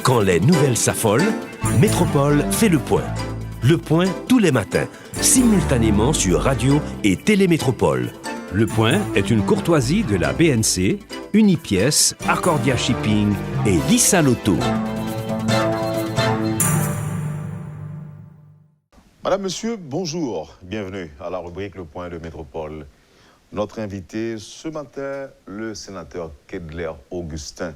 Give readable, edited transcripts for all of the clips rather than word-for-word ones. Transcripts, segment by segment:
Quand les nouvelles s'affolent, Métropole fait le point. Le point tous les matins, simultanément sur Radio et Télémétropole. Le point est une courtoisie de la BNC, Unipièce, Accordia Shipping et Lissa Lotto. Madame, Monsieur, bonjour. Bienvenue à la rubrique Le Point de Métropole. Notre invité ce matin, le sénateur Kedler Augustin.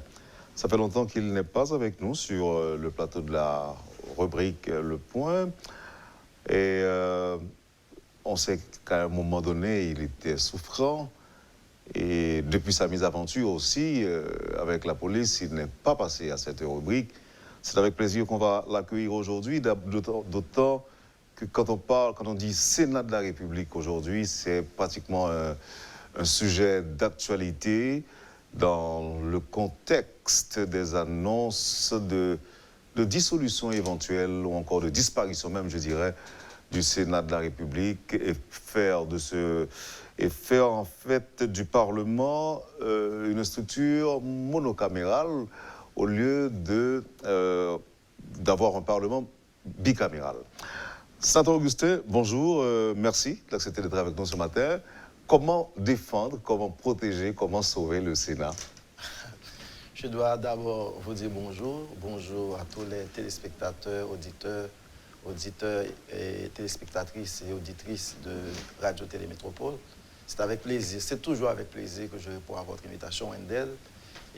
Ça fait longtemps qu'il n'est pas avec nous sur le plateau de la rubrique Le Point. Et on sait qu'à un moment donné, il était souffrant. Et depuis sa mésaventure aussi, avec la police, il n'est pas passé à cette rubrique. C'est avec plaisir qu'on va l'accueillir aujourd'hui, d'autant que quand on dit Sénat de la République aujourd'hui, c'est pratiquement un sujet d'actualité dans le contexte des annonces de dissolution éventuelle ou encore de disparition même, je dirais, du Sénat de la République et faire en fait du Parlement une structure monocamérale au lieu d'avoir un Parlement bicaméral. Saint-Augustin, bonjour, merci d'accepter d'être avec nous ce matin. Comment défendre, comment protéger, comment sauver le Sénat? Je dois d'abord vous dire bonjour. Bonjour à tous les téléspectateurs, auditeurs et téléspectatrices et auditrices de Radio Télémétropole. C'est avec plaisir, c'est toujours avec plaisir que je réponds à votre invitation, Wendell.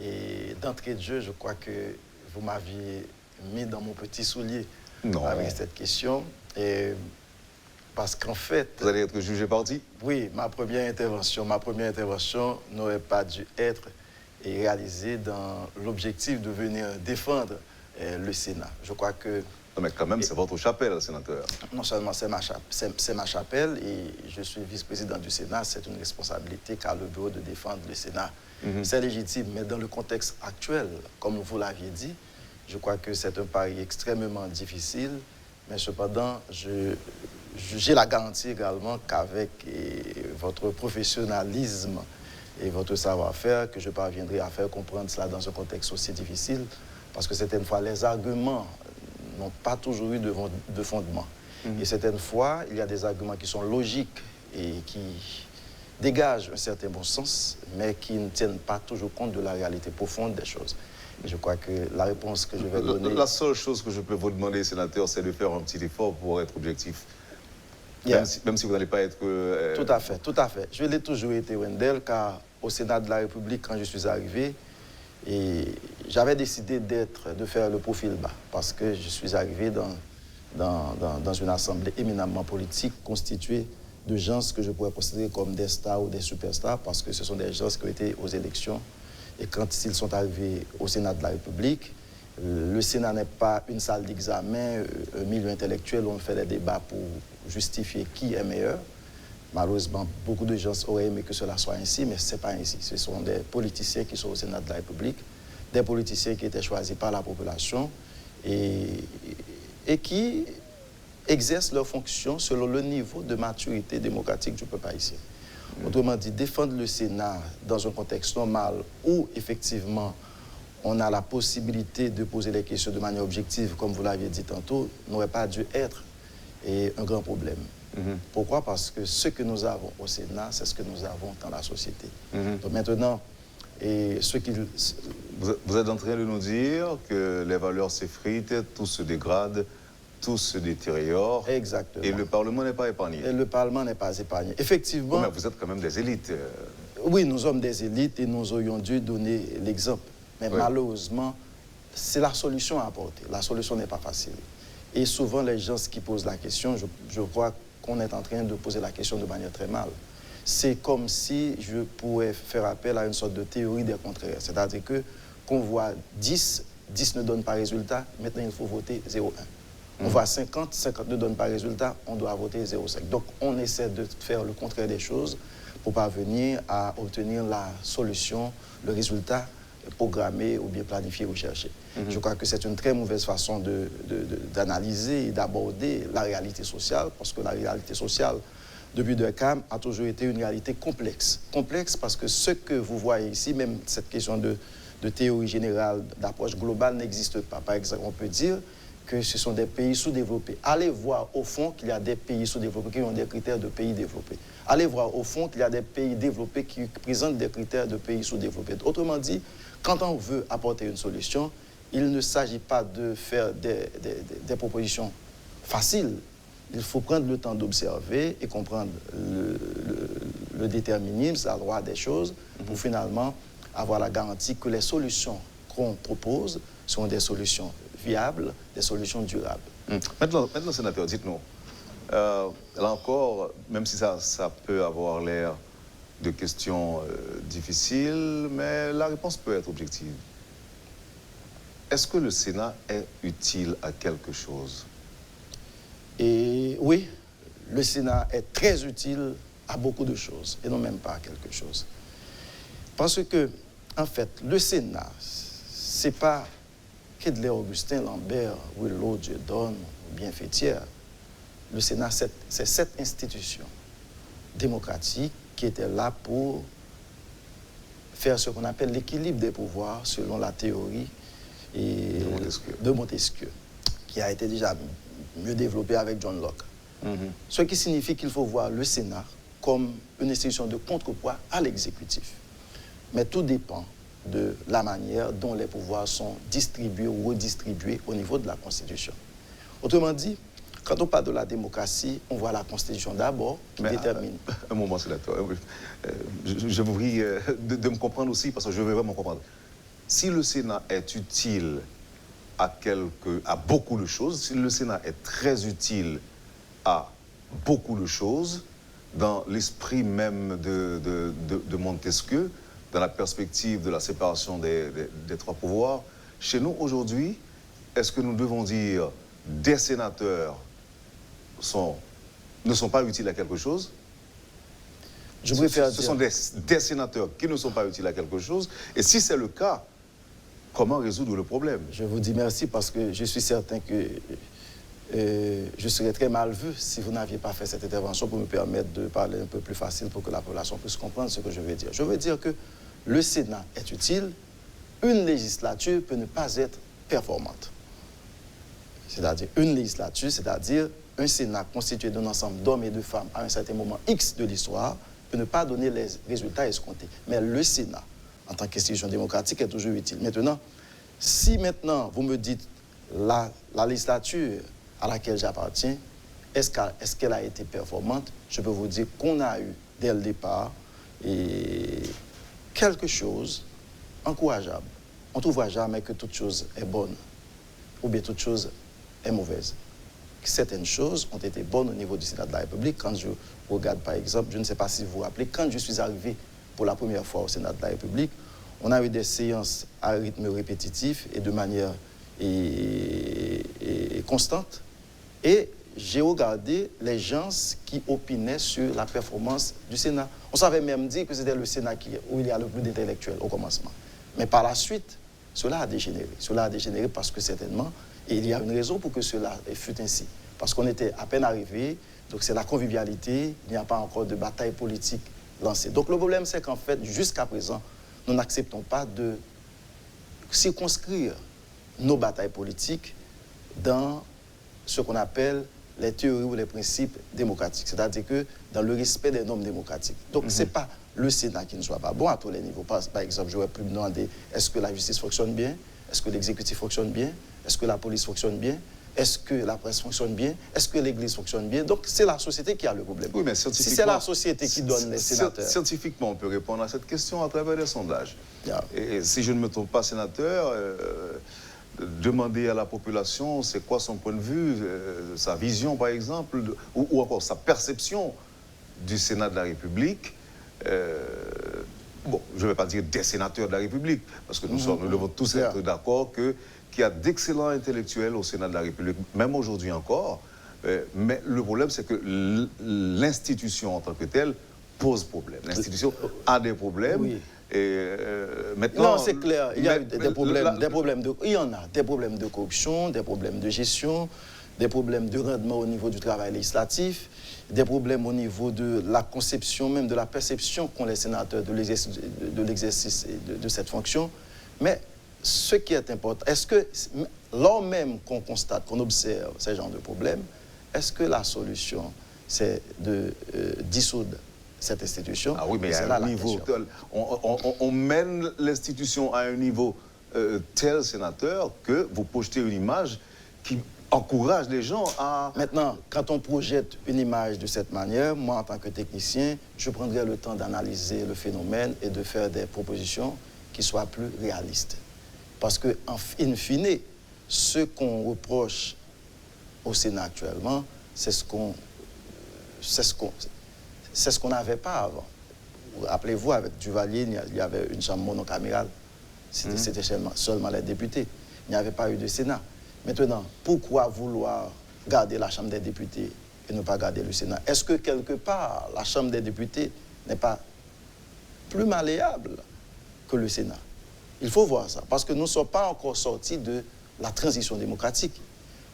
Et d'entrée de jeu, je crois que vous m'aviez mis dans mon petit soulier avec cette question. Et parce qu'en fait... Vous allez être jugé parti? Oui, ma première intervention n'aurait pas dû être réalisée dans l'objectif de venir défendre le Sénat. Je crois que... Non, mais quand même, c'est votre chapelle, sénateur. Non seulement c'est ma chapelle et je suis vice-président du Sénat, c'est une responsabilité qu'a le bureau de défendre le Sénat. C'est légitime, mais dans le contexte actuel, comme vous l'aviez dit, je crois que c'est un pari extrêmement difficile, mais cependant, j'ai la garantie également qu'avec votre professionnalisme et votre savoir-faire, que je parviendrai à faire comprendre cela dans un contexte aussi difficile, parce que certaines fois, les arguments n'ont pas toujours eu de fondement. Et certaines fois, il y a des arguments qui sont logiques et qui dégagent un certain bon sens, mais qui ne tiennent pas toujours compte de la réalité profonde des choses. Et je crois que la réponse que je vais donner... La seule chose que je peux vous demander, sénateur, c'est de faire un petit effort pour être objectif. Yeah. Même si vous n'allez pas être... Tout à fait. Je l'ai toujours été, Wendell, car au Sénat de la République, quand je suis arrivé, et j'avais décidé de faire le profil bas, parce que je suis arrivé dans une assemblée éminemment politique constituée de gens que je pourrais considérer comme des stars ou des superstars, parce que ce sont des gens qui ont été aux élections. Et quand ils sont arrivés au Sénat de la République, le Sénat n'est pas une salle d'examen, un milieu intellectuel où on fait des débats pour justifier qui est meilleur. Malheureusement, beaucoup de gens auraient aimé que cela soit ainsi, mais ce n'est pas ainsi. Ce sont des politiciens qui sont au Sénat de la République, des politiciens qui étaient choisis par la population et qui exercent leurs fonctions selon le niveau de maturité démocratique du peuple haïtien. Autrement dit, défendre le Sénat dans un contexte normal où, effectivement, on a la possibilité de poser les questions de manière objective, comme vous l'aviez dit tantôt, n'aurait pas dû être un grand problème. Pourquoi? Parce que ce que nous avons au Sénat, c'est ce que nous avons dans la société. Donc maintenant, Vous êtes en train de nous dire que les valeurs s'effritent, tout se dégrade, tout se détériore. Exactement. Et le Parlement n'est pas épargné. Et le Parlement n'est pas épargné. Effectivement... Mais vous êtes quand même des élites. Oui, nous sommes des élites et nous aurions dû donner l'exemple. Mais malheureusement, c'est la solution à apporter. La solution n'est pas facile. Et souvent, les gens qui posent la question, je vois qu'on est en train de poser la question de manière très mal. C'est comme si je pourrais faire appel à une sorte de théorie des contraires. C'est-à-dire qu'on voit 10 ne donne pas résultat, maintenant il faut voter 0,1. On voit 50 ne donne pas résultat, on doit voter 0,5. Donc on essaie de faire le contraire des choses pour parvenir à obtenir la solution, le résultat programmé ou bien planifié, recherché. Je crois que c'est une très mauvaise façon d'analyser et d'aborder la réalité sociale, parce que la réalité sociale depuis Durkheim a toujours été une réalité complexe. Complexe parce que ce que vous voyez ici, même cette question de théorie générale, d'approche globale n'existe pas. Par exemple, on peut dire que ce sont des pays sous-développés. Allez voir au fond qu'il y a des pays sous-développés qui ont des critères de pays développés. Allez voir au fond qu'il y a des pays développés qui présentent des critères de pays sous-développés. Autrement dit, quand on veut apporter une solution, il ne s'agit pas de faire des propositions faciles. Il faut prendre le temps d'observer et comprendre le déterminisme, la loi des choses, pour finalement avoir la garantie que les solutions qu'on propose sont des solutions viables, des solutions durables. Maintenant, sénateur, dites-nous, là encore, même si ça peut avoir l'air de questions difficiles, mais la réponse peut être objective. Est-ce que le Sénat est utile à quelque chose? Et oui, le Sénat est très utile à beaucoup de choses, et non même pas à quelque chose. Parce que, en fait, le Sénat, c'est pas Kedler, Augustin, Lambert, Willow, Dieudonne, ou Bienfaitière. Le Sénat, c'est cette institution démocratique qui était là pour faire ce qu'on appelle l'équilibre des pouvoirs selon la théorie de Montesquieu, qui a été déjà mieux développée avec John Locke. Ce qui signifie qu'il faut voir le Sénat comme une institution de contrepoids à l'exécutif. Mais tout dépend de la manière dont les pouvoirs sont distribués ou redistribués au niveau de la Constitution. Autrement dit, quand on parle de la démocratie, on voit la Constitution d'abord qui détermine. Un moment, sénateur. Je vous prie de me comprendre aussi, parce que je veux vraiment comprendre. Si le Sénat est utile à beaucoup de choses, si le Sénat est très utile à beaucoup de choses, dans l'esprit même de Montesquieu, dans la perspective de la séparation des trois pouvoirs, chez nous aujourd'hui, est-ce que nous devons dire des sénateurs ne sont pas utiles à quelque chose? Je préfère dire... Ce sont des sénateurs qui ne sont pas utiles à quelque chose. Et si c'est le cas, comment résoudre le problème? Je vous dis merci parce que je suis certain que je serais très mal vu si vous n'aviez pas fait cette intervention pour me permettre de parler un peu plus facile pour que la population puisse comprendre ce que je veux dire. Je veux dire que le Sénat est utile, une législature peut ne pas être performante. C'est-à-dire une législature, c'est-à-dire un Sénat constitué d'un ensemble d'hommes et de femmes à un certain moment X de l'histoire peut ne pas donner les résultats escomptés. Mais le Sénat, en tant qu'institution démocratique, est toujours utile. Maintenant, si maintenant vous me dites la législature à laquelle j'appartiens, est-ce qu'elle a été performante? Je peux vous dire qu'on a eu, dès le départ, quelque chose encourageable. On ne trouvera jamais que toute chose est bonne ou bien toute chose est mauvaise. Certaines choses ont été bonnes au niveau du Sénat de la République. Quand je regarde, par exemple, je ne sais pas si vous vous rappelez, quand je suis arrivé pour la première fois au Sénat de la République, on a eu des séances à rythme répétitif et de manière constante. Et j'ai regardé les gens qui opinaient sur la performance du Sénat. On savait même dire que c'était le Sénat où il y a le plus d'intellectuels au commencement. Mais par la suite, cela a dégénéré. Cela a dégénéré parce que certainement, et il y a une raison pour que cela fût ainsi. Parce qu'on était à peine arrivé, donc c'est la convivialité, il n'y a pas encore de bataille politique lancée. Donc le problème, c'est qu'en fait, jusqu'à présent, nous n'acceptons pas de circonscrire nos batailles politiques dans ce qu'on appelle les théories ou les principes démocratiques, c'est-à-dire que dans le respect des normes démocratiques. Donc, ce n'est pas le Sénat qui ne soit pas bon à tous les niveaux. Par exemple, j'aurais pu me demander, est-ce que la justice fonctionne bien? Est-ce que l'exécutif fonctionne bien? Est-ce que la police fonctionne bien? Est-ce que la presse fonctionne bien? Est-ce que l'Église fonctionne bien? Donc, c'est la société qui a le problème. Oui, mais si c'est la société qui donne les sénateurs... Scientifiquement, on peut répondre à cette question à travers des sondages. Et si je ne me trompe pas, sénateur... demander à la population c'est quoi son point de vue, sa vision par exemple, ou encore sa perception du Sénat de la République. Bon, je ne vais pas dire des sénateurs de la République, parce que nous devons tous être d'accord qu'il y a d'excellents intellectuels au Sénat de la République, même aujourd'hui encore. Mais le problème, c'est que l'institution en tant que telle pose problème. L'institution a des problèmes. Oui. Maintenant, non, c'est clair. Il y a des problèmes de corruption, des problèmes de gestion, des problèmes de rendement au niveau du travail législatif, des problèmes au niveau de la conception, même de la perception qu'ont les sénateurs de l'exercice de cette fonction. Mais ce qui est important, est-ce que, lors même qu'on constate, qu'on observe ces genres de problèmes, est-ce que la solution, c'est de dissoudre cette institution? Ah oui, mais à un niveau tel, on mène l'institution à un niveau tel, sénateur, que vous projetez une image qui encourage les gens à... Maintenant, quand on projette une image de cette manière, moi, en tant que technicien, je prendrai le temps d'analyser le phénomène et de faire des propositions qui soient plus réalistes. Parce que, in fine, ce qu'on reproche au Sénat actuellement, c'est ce qu'on n'avait pas avant. Rappelez-vous, avec Duvalier, il y avait une chambre monocamérale. C'était seulement les députés. Il n'y avait pas eu de Sénat. Maintenant, pourquoi vouloir garder la Chambre des députés et ne pas garder le Sénat? Est-ce que quelque part, la Chambre des députés n'est pas plus malléable que le Sénat? Il faut voir ça, parce que nous ne sommes pas encore sortis de la transition démocratique.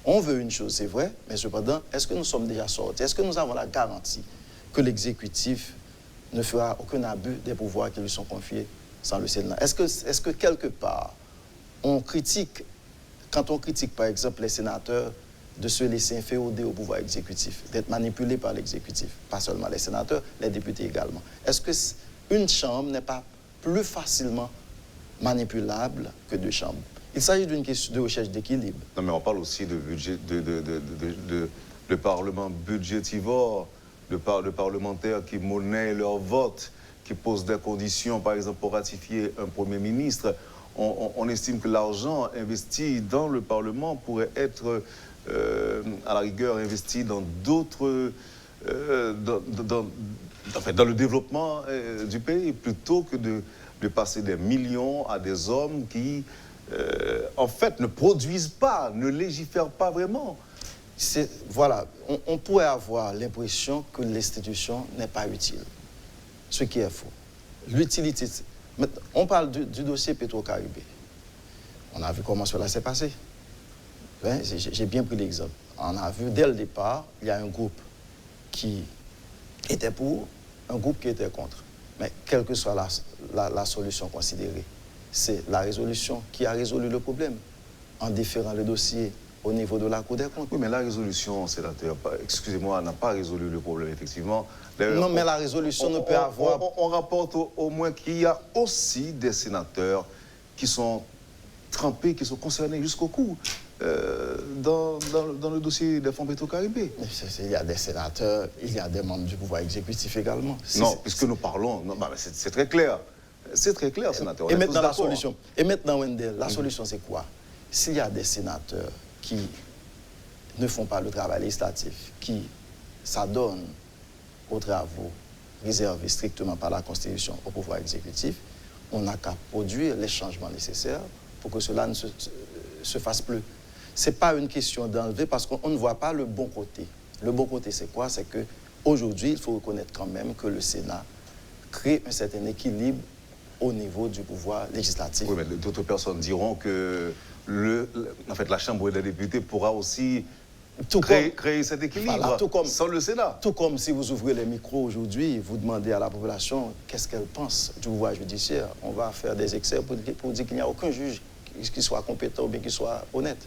On veut une chose, c'est vrai, mais cependant, est-ce que nous sommes déjà sortis? Est-ce que nous avons la garantie que l'exécutif ne fera aucun abus des pouvoirs qui lui sont confiés sans le Sénat? Est-ce que quelque part, on critique, quand on critique par exemple les sénateurs de se laisser inféoder au pouvoir exécutif, d'être manipulés par l'exécutif, pas seulement les sénateurs, les députés également. Est-ce qu'une chambre n'est pas plus facilement manipulable que deux chambres? Il s'agit d'une question de recherche d'équilibre. Non, mais on parle aussi de budget, de parlement budgétivore, de parlementaires qui monnaient leur vote, qui posent des conditions, par exemple, pour ratifier un Premier ministre. On estime que l'argent investi dans le Parlement pourrait être, à la rigueur, investi dans d'autres... dans le développement du pays, plutôt que de passer des millions à des hommes qui, en fait, ne produisent pas, ne légifèrent pas vraiment. Voilà, on pourrait avoir l'impression que l'institution n'est pas utile, ce qui est faux. L'utilité... On parle du dossier Petro-Caribé. On a vu comment cela s'est passé. Hein, j'ai bien pris l'exemple. On a vu, dès le départ, il y a un groupe qui était pour, un groupe qui était contre. Mais quelle que soit la solution considérée, c'est la résolution qui a résolu le problème, en déférant le dossier au niveau de la Cour des comptes. Oui, mais la résolution, sénateur, excusez-moi, n'a pas résolu le problème, effectivement. Non, mais la résolution ne peut avoir... On rapporte au moins qu'il y a aussi des sénateurs qui sont trempés, qui sont concernés jusqu'au cou dans le dossier des fonds Petro-Caribé. Il y a des sénateurs, il y a des membres du pouvoir exécutif également. Non, puisque nous parlons... C'est très clair. C'est très clair, sénateur. Et maintenant, la solution. Et maintenant, Wendell, la solution, c'est quoi? S'il y a des sénateurs qui ne font pas le travail législatif, qui s'adonnent aux travaux réservés strictement par la Constitution au pouvoir exécutif, on n'a qu'à produire les changements nécessaires pour que cela ne se fasse plus. Ce n'est pas une question d'enlever parce qu'on ne voit pas le bon côté. Le bon côté, c'est quoi? C'est qu'aujourd'hui, il faut reconnaître quand même que le Sénat crée un certain équilibre au niveau du pouvoir législatif. Oui, mais d'autres personnes diront que en fait, la Chambre des députés pourra aussi créer cet équilibre, voilà, sans le Sénat. Tout comme si vous ouvrez les micros aujourd'hui, vous demandez à la population qu'est-ce qu'elle pense du pouvoir judiciaire. On va faire des excès pour dire qu'il n'y a aucun juge qui soit compétent ou bien qui soit honnête.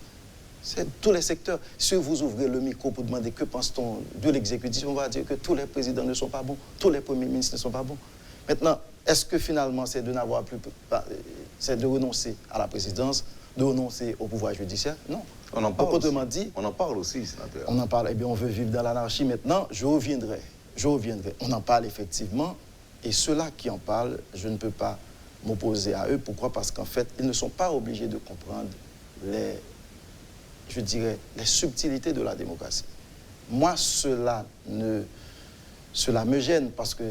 C'est tous les secteurs. Si vous ouvrez le micro pour demander que pense-t-on de l'exécutif, on va dire que tous les présidents ne sont pas bons, tous les premiers ministres ne sont pas bons. Maintenant, est-ce que finalement c'est de n'avoir plus... c'est de renoncer à la présidence, de renoncer au pouvoir judiciaire? Non. On en parle autrement aussi. dit, on en parle aussi, sénateur. On en parle. Eh bien, on veut vivre dans l'anarchie maintenant. Je reviendrai. On en parle effectivement. Et ceux-là qui en parlent, je ne peux pas m'opposer à eux. Pourquoi? Parce qu'en fait, ils ne sont pas obligés de comprendre les subtilités de la démocratie. Moi, cela me gêne parce que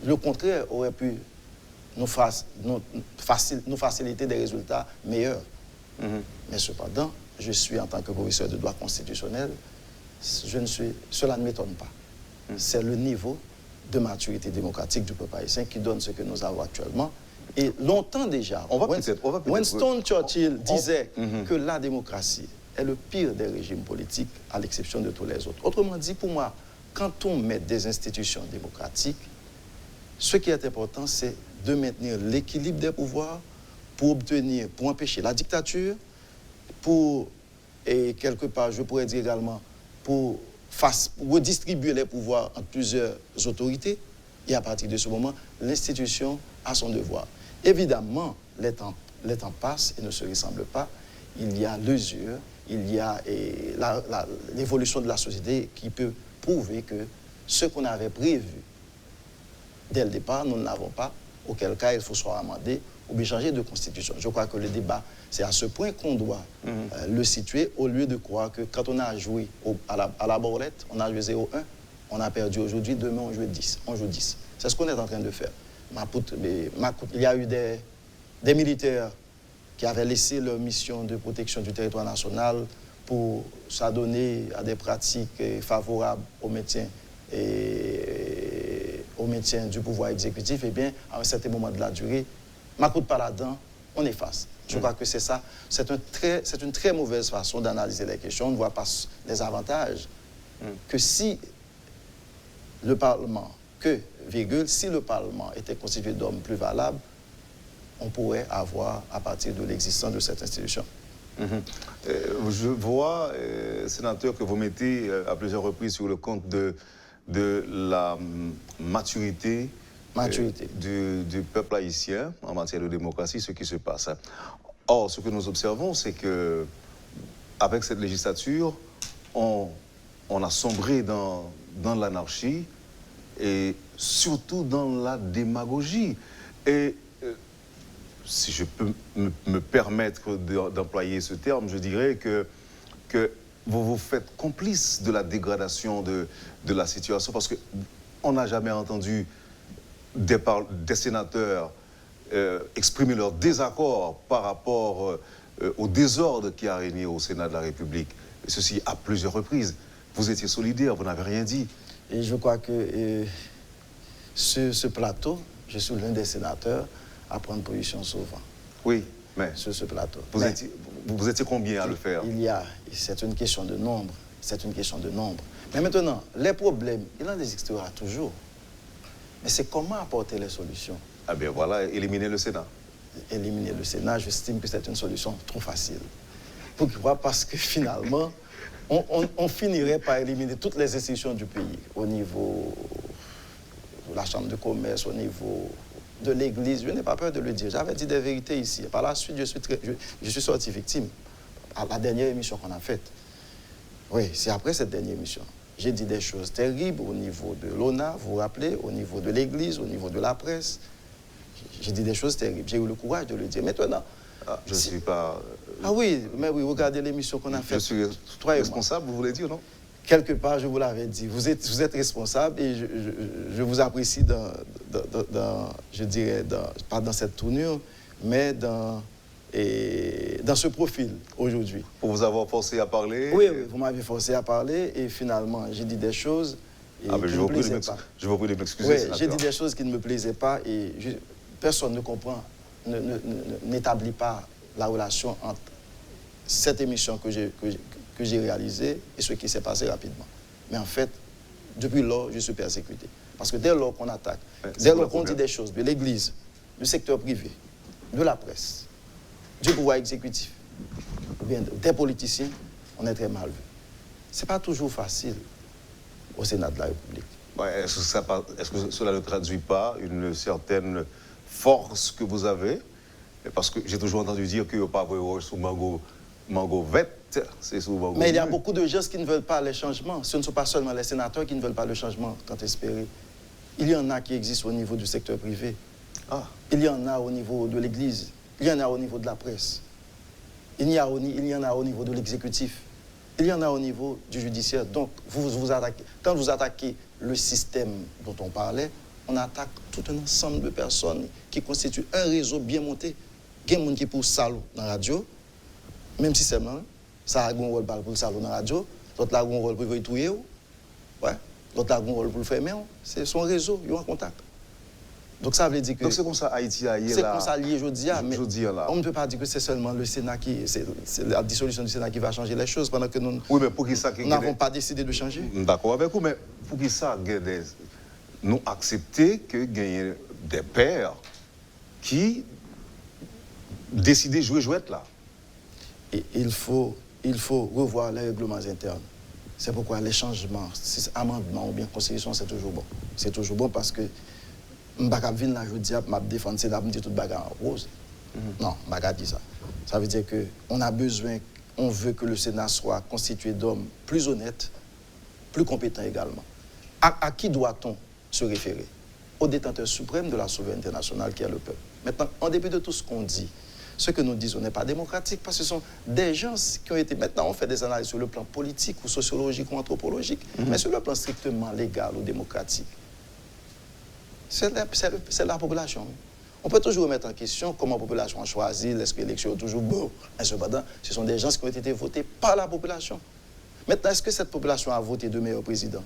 le contraire aurait pu nous faciliter des résultats meilleurs. Mais cependant, je suis en tant que professeur de droit constitutionnel, cela ne m'étonne pas. C'est le niveau de maturité démocratique du peuple haïtien qui donne ce que nous avons actuellement. Et longtemps déjà, Winston Churchill disait que la démocratie est le pire des régimes politiques, à l'exception de tous les autres. Autrement dit, pour moi, quand on met des institutions démocratiques, ce qui est important, c'est de maintenir l'équilibre des pouvoirs pour empêcher la dictature, et quelque part, je pourrais dire également, pour redistribuer les pouvoirs entre plusieurs autorités. Et à partir de ce moment, l'institution a son devoir. Évidemment, les temps passent et ne se ressemblent pas. Il y a l'usure, il y a l'évolution de la société qui peut prouver que ce qu'on avait prévu dès le départ, nous ne l'avons pas, auquel cas il faut soit amender ou bien changer de constitution. Je crois que le débat, c'est à ce point qu'on doit le situer, au lieu de croire que quand on a joué à la borlette, on a joué 0-1, on a perdu aujourd'hui, demain on joue 10. C'est ce qu'on est en train de faire. Il y a eu des militaires qui avaient laissé leur mission de protection du territoire national pour s'adonner à des pratiques favorables au maintien du pouvoir exécutif. Eh bien, à un certain moment de la durée, m'écoute pas là-dedans, on efface. Je crois que c'est ça. C'est une très mauvaise façon d'analyser les questions. On ne voit pas les avantages que si le Parlement, si le Parlement était constitué d'hommes plus valables, on pourrait avoir à partir de l'existence de cette institution. Je vois, sénateur, que vous mettez à plusieurs reprises sur le compte de la maturité du peuple haïtien en matière de démocratie, ce qui se passe. Or, ce que nous observons, c'est que avec cette législature, on a sombré dans l'anarchie et surtout dans la démagogie. Et si je peux me permettre d'employer ce terme, je dirais que vous vous faites complice de la dégradation de la situation, parce qu'on n'a jamais entendu des sénateurs exprimer leur désaccord par rapport au désordre qui a régné au Sénat de la République. Et ceci à plusieurs reprises. Vous étiez solidaire, vous n'avez rien dit. Et je crois que sur ce plateau, je suis l'un des sénateurs à prendre position souvent. Oui, mais sur ce plateau. Vous étiez combien à le faire? C'est une question de nombre. C'est une question de nombre. Mais maintenant, les problèmes, il en existera toujours. Mais c'est comment apporter les solutions. Ah bien voilà, éliminer le Sénat. Éliminer le Sénat, j'estime que c'est une solution trop facile. Pourquoi? Parce que finalement, on finirait par éliminer toutes les institutions du pays, au niveau de la Chambre de commerce, au niveau de l'Église. Je n'ai pas peur de le dire. J'avais dit des vérités ici. Par la suite, je suis sorti victime à la dernière émission qu'on a faite. Oui, c'est après cette dernière émission. J'ai dit des choses terribles au niveau de l'ONA, vous vous rappelez, au niveau de l'Église, au niveau de la presse. J'ai dit des choses terribles. J'ai eu le courage de le dire. Maintenant... je ne suis pas... Ah oui, mais oui, regardez l'émission qu'on a faite. Je suis responsable, vous voulez dire, non? Quelque part, je vous l'avais dit. Vous êtes responsable et je vous apprécie je dirais, pas dans cette tournure, mais dans ce profil aujourd'hui. Pour vous avoir forcé à parler? Oui, vous m'avez forcé à parler et finalement, j'ai dit des choses qui ne me plaisaient pas. Je vous prie de m'excuser. Oui, j'ai dit des choses qui ne me plaisaient pas et personne ne comprend, n'établit pas la relation entre cette émission que j'ai réalisée et ce qui s'est passé rapidement. Mais en fait, depuis lors, je suis persécuté. Parce que dès lors qu'on attaque, dès lors qu'on dit des choses de l'Église, du secteur privé, de la presse, du pouvoir exécutif, ou bien des politiciens, on est très mal vu. Ce n'est pas toujours facile au Sénat de la République. Ouais, est-ce que cela ne traduit pas une certaine force que vous avez? Parce que j'ai toujours entendu dire qu'il n'y a pas de sous mango vête, c'est sous mango. Mais il y a beaucoup de gens qui ne veulent pas les changements. Ce ne sont pas seulement les sénateurs qui ne veulent pas le changement tant espéré. Il y en a qui existent au niveau du secteur privé. Il y en a au niveau de l'Église. Il y en a au niveau de la presse. Il y en a au niveau de l'exécutif. Il y en a au niveau du judiciaire. Donc, quand vous attaquez le système dont on parlait, on attaque tout un ensemble de personnes qui constituent un réseau bien monté. Il y a des gens qui poussent salaud dans la radio, même si c'est moi, ça a un rôle pour le salaud dans la radio, l'autre a un rôle pour le tuer, l'autre a un rôle pour le fermer. C'est son réseau, ils ont un contact. Donc ça veut dire que... Donc c'est comme ça Haïti a C'est comme ça lié aujourd'hui, mais là. On ne peut pas dire que c'est seulement le Sénat c'est la dissolution du Sénat qui va changer les choses pendant que nous mais pour qui ça n'avons pas décidé de changer. D'accord avec vous, mais pour qui ça nous accepter que gagner des pères qui décident de jouer jouette là. Et il faut revoir les règlements internes. C'est pourquoi les changements, amendements ou bien constitution, c'est toujours bon. C'est toujours bon parce que je ne vais pas venir là, je dis, je vais défendre, c'est là, je me dis tout bagarre en rose. Non, je ne vais pas dire ça. Ça veut dire qu'on a besoin, on veut que le Sénat soit constitué d'hommes plus honnêtes, plus compétents également. À qui doit-on se référer? Au détenteur suprême de la souveraineté nationale qui est le peuple. Maintenant, en dépit de tout ce qu'on dit, ce que nous disons n'est pas démocratique parce que ce sont des gens qui ont été... Maintenant, on fait des analyses sur le plan politique ou sociologique ou anthropologique, mais sur le plan strictement légal ou démocratique, c'est la population. On peut toujours remettre en question comment la population a choisi, est-ce que l'élection est toujours bonne. Mais cependant, ce sont des gens qui ont été votés par la population. Maintenant, est-ce que cette population a voté de meilleurs présidents?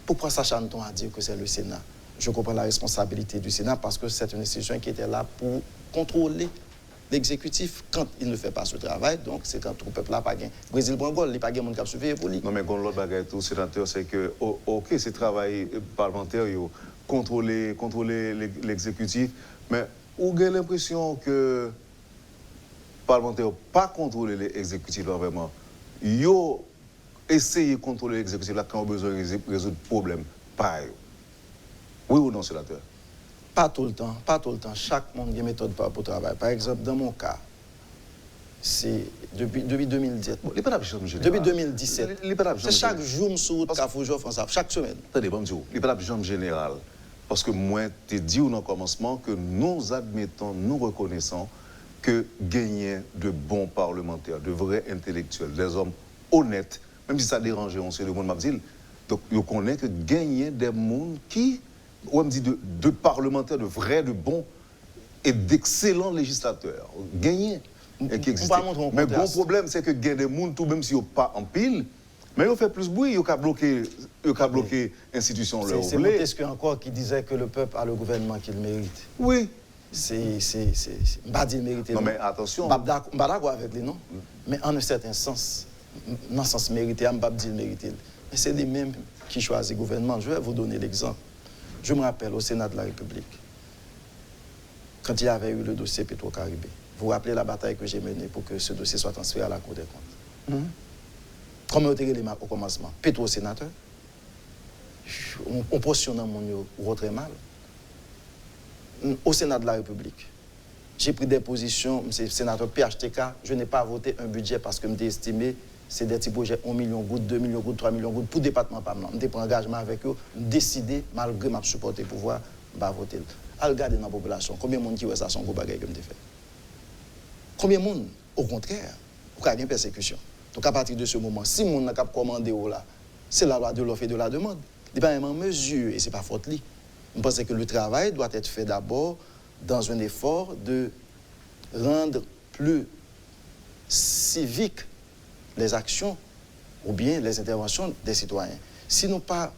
Pourquoi s'acharne-t-on à dire que c'est le Sénat? Je comprends la responsabilité du Sénat parce que c'est une institution qui était là pour contrôler l'exécutif quand il ne fait pas ce travail. Donc, c'est quand le peuple n'a pas gagné. Brésil prend goal, il n'y a pas gagné, qui a surveillé pour lui. Non, mais quand l'autre bagaille, tout sénateur, c'est que, OK, c'est travail parlementaire, contrôler l'exécutif, mais on a l'impression que les parlementaires n'ont pas contrôlé l'exécutif vraiment. Ils ont essayé de contrôler l'exécutif là quand on a besoin de résoudre le problème. Pas eux. Oui ou non, sénateur? Pas tout le temps, pas tout le temps. Chaque monde a une méthode pour le travail. Par exemple, dans mon cas, c'est depuis 2017. Bon, depuis 2017. C'est chaque jour, je suis chaque semaine. Attendez, bon, il n'y a pas de général. Parce que moi, je t'ai dit au commencement que nous admettons, nous reconnaissons que gagner de bons parlementaires, de vrais intellectuels, des hommes honnêtes, même si ça dérange, on sait le monde m'a dit. Donc, on connaît que gagner des gens qui, on me dit, de parlementaires, de vrais, de bons et d'excellents législateurs. Gagner. Et qui existent. Mais le bon problème, c'est que gagner des gens, tout même si ils n'ont pas en pile, mais ils ont fait plus bruit, ils ont bloqué l'institution. C'est Montesquieu encore qui disait que le peuple a le gouvernement qu'il mérite. Oui. C'est pas dire mériter. Non, mais attention. Je ne suis pas d'accord avec lui, non. Mais en un certain sens, dans le sens mérité, je ne pas dire mériter. Mais c'est les mêmes qui choisissent le gouvernement. Je vais vous donner l'exemple. Je me rappelle au Sénat de la République, quand il y avait eu le dossier Petro-Caribé. Vous vous rappelez la bataille que j'ai menée pour que ce dossier soit transféré à la Cour des comptes. Comme on dirait au commencement, Petro-sénateur, on positionne mon très mal. Au Sénat de la République, j'ai pris des positions, M. sénateur PHTK, je n'ai pas voté un budget parce que je estimé c'est des petits projets 1 million de gouttes, 2 millions de gouttes, 3 millions de gouttes pour le département. Je pris engagement avec eux, décidé, malgré ma supporter le pouvoir, de voter. À regarder dans la population, combien de monde qui voit ça, son gros bagage que je fait? Combien de monde, au contraire, il y a une persécution. Donc à partir de ce moment, si on n'a qu'à commander là, c'est la loi de l'offre et de la demande. Il n'est pas en mesure, et ce n'est pas faute li. Je pense que le travail doit être fait d'abord dans un effort de rendre plus civique les actions ou bien les interventions des citoyens. Si nous pas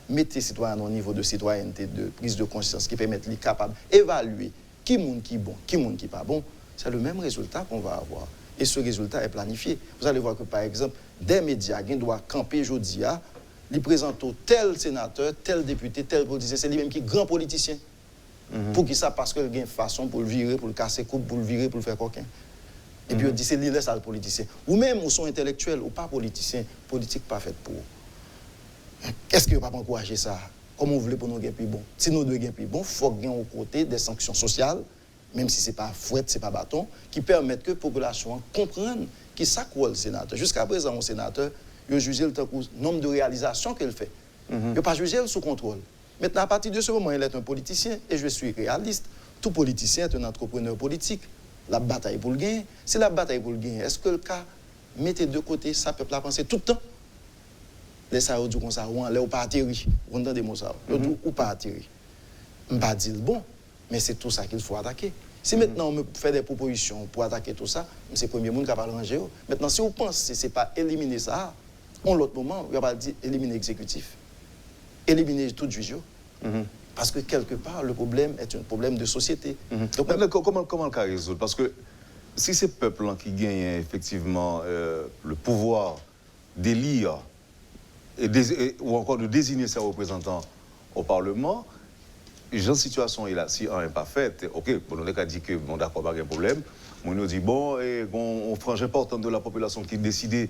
mettons les citoyens au niveau de citoyenneté, de prise de conscience qui permettent les capables d'évaluer qui est bon, qui n'est pas bon, c'est le même résultat qu'on va avoir. Et ce résultat est planifié. Vous allez voir que, par exemple, des médias qui doivent camper aujourd'hui, ils présentent tel sénateur, tel député, tel politicien, c'est lui-même qui est grand politicien. Pour qui ça? Parce qu'il y a une façon pour le virer, pour le casser coupe, pour le virer, pour le faire coquin. Et puis on dit c'est lui, ça le politicien. Ou même, ou sont intellectuels, ou pas politiciens, politique pas faite pour. Est-ce que vous ne pouvez pas encourager ça? Comment vous voulez pour nous gagner plus bon? Si nous devons gagner plus bon, il faut gagner au côté des sanctions sociales, même si ce n'est pas fouette, ce n'est pas bâton, qui permettent que la population comprenne qui s'accroît le sénateur. Jusqu'à présent, mon sénateur, il a jugé le nombre de réalisations qu'il fait. Il n'a pas jugé sous contrôle. Maintenant, à partir de ce moment, il est un politicien, et je suis réaliste. Tout politicien est un entrepreneur politique. La bataille pour le gain, c'est la bataille pour le gain. Est-ce que le cas, mettez de côté, ça peut la penser tout le temps? Les ça dit comme ça, ou on pas atterri. Vous entendez des mots ça? Ou pas atterri. Je ne pas dire bon, mais c'est tout ça qu'il faut attaquer. Si maintenant on me fait des propositions pour attaquer tout ça, c'est le premier monde qui va ranger. Maintenant, si vous pensez que ce n'est pas éliminer ça, en l'autre moment, on va dire éliminer l'exécutif, éliminer tout juge. Parce que quelque part, le problème est un problème de société. Donc, comment le cas résoudre? Parce que si c'est le peuple qui gagne effectivement le pouvoir d'élire ou encore de désigner ses représentants au Parlement, la situation est là. Si un n'est pas faite, ok, bon, on a dit que, bon, d'accord, pas de problème. On nous dit, bon, on frange importante de la population qui décide,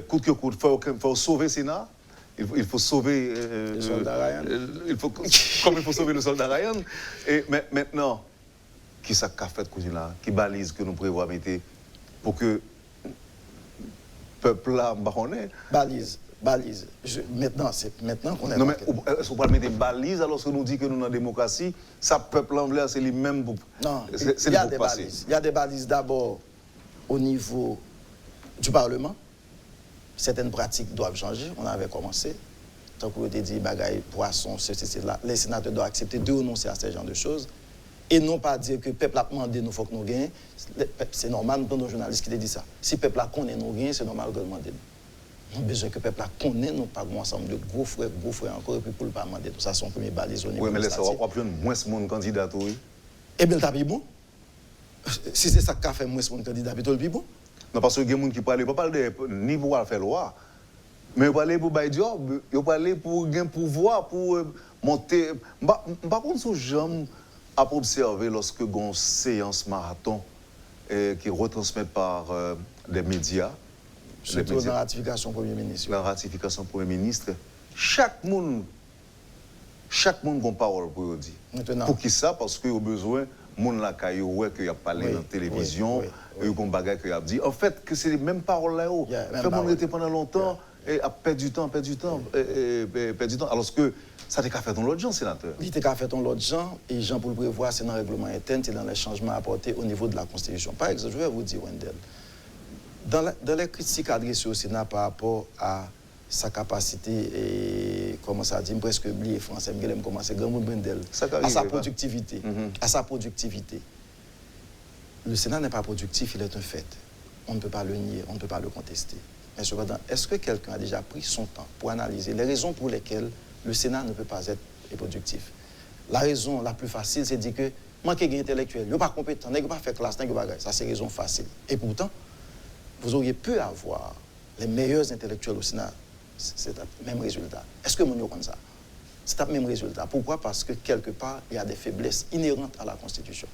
coûte que coûte, il faut sauver le Sénat. Il faut sauver le soldat Ryan. Comme il faut sauver le soldat Ryan. Mais maintenant, qui ça qu'a fait là, qui balise que nous prévoyons mettre pour que le peuple là, balise. C'est maintenant qu'on est. Non, mais est-ce qu'on peut mettre balise alors que nous dit que nous, dans la démocratie, ça, peuple anglais, c'est les mêmes. Non, il y a des balises. Il y a des balises d'abord au niveau du Parlement. Certaines pratiques doivent changer. On avait commencé. Tant qu'on était dit, bagaille, poisson, ceci, là, les sénateurs doivent accepter de renoncer à ce genre de choses. Et non pas dire que le peuple a demandé, nous, il faut que nous gagnions. C'est normal, nous avons un journaliste qui te dit ça. Si le peuple a connaît, nous gagnons, c'est normal de demander. Nous avons besoin que le peuple a connaît, nous pas un ensemble de gros frères encore, et puis pour ne pas demander tout ça, son premier balise au niveau. Oui, mais laissez-moi plus moins de candidats, oui. Eh bien, le bon. Si c'est ça qui a fait moins de candidats, c'est le plus bon. Non, parce que il y a des gens qui parlent, pas parler ni pour faire loi, mais parler pour faire job, ils parler pour gagner pouvoir, pour monter. Par contre, ce j'aime à observer lorsque il y a une séance marathon qui est retransmise par des médias. Surtout dans la ratification Premier ministre. La ratification Premier ministre, chaque monde a une parole pour dire. Maintenant. Pour qui ça? Parce qu'il y a besoin. Moun la caillou ouais que y a parlé dans la télévision et qu'on bagaille que y a dit en fait que c'est les mêmes paroles là haut fait mon était pendant longtemps et a perdu du temps alors que ça t'est qu'à faire dans l'autre gens sénateur il t'est qu'à faire dans l'autre gens et Jean pour le prévoir c'est dans le règlement interne c'est dans les changements apportés au niveau de la Constitution. Par exemple, je vais vous dire Wendell, dans les critiques adressées au Sénat par rapport à sa capacité et comment ça dit presque oublié français mais il commencer grand monde Wendell à sa productivité à sa productivité. Le Sénat n'est pas productif, il est un fait. On ne peut pas le nier, on ne peut pas le contester. Mais cependant, est-ce que quelqu'un a déjà pris son temps pour analyser les raisons pour lesquelles le Sénat ne peut pas être productif? La raison la plus facile, c'est de dire que manque d'intellectuels, il n'est pas compétent, il n'a pas fait classe, ça c'est raison facile. Et pourtant, vous auriez pu avoir les meilleurs intellectuels au Sénat. C'est le même résultat. Est-ce que mon comme ça? C'est le même résultat. Pourquoi? Parce que quelque part, il y a des faiblesses inhérentes à la Constitution,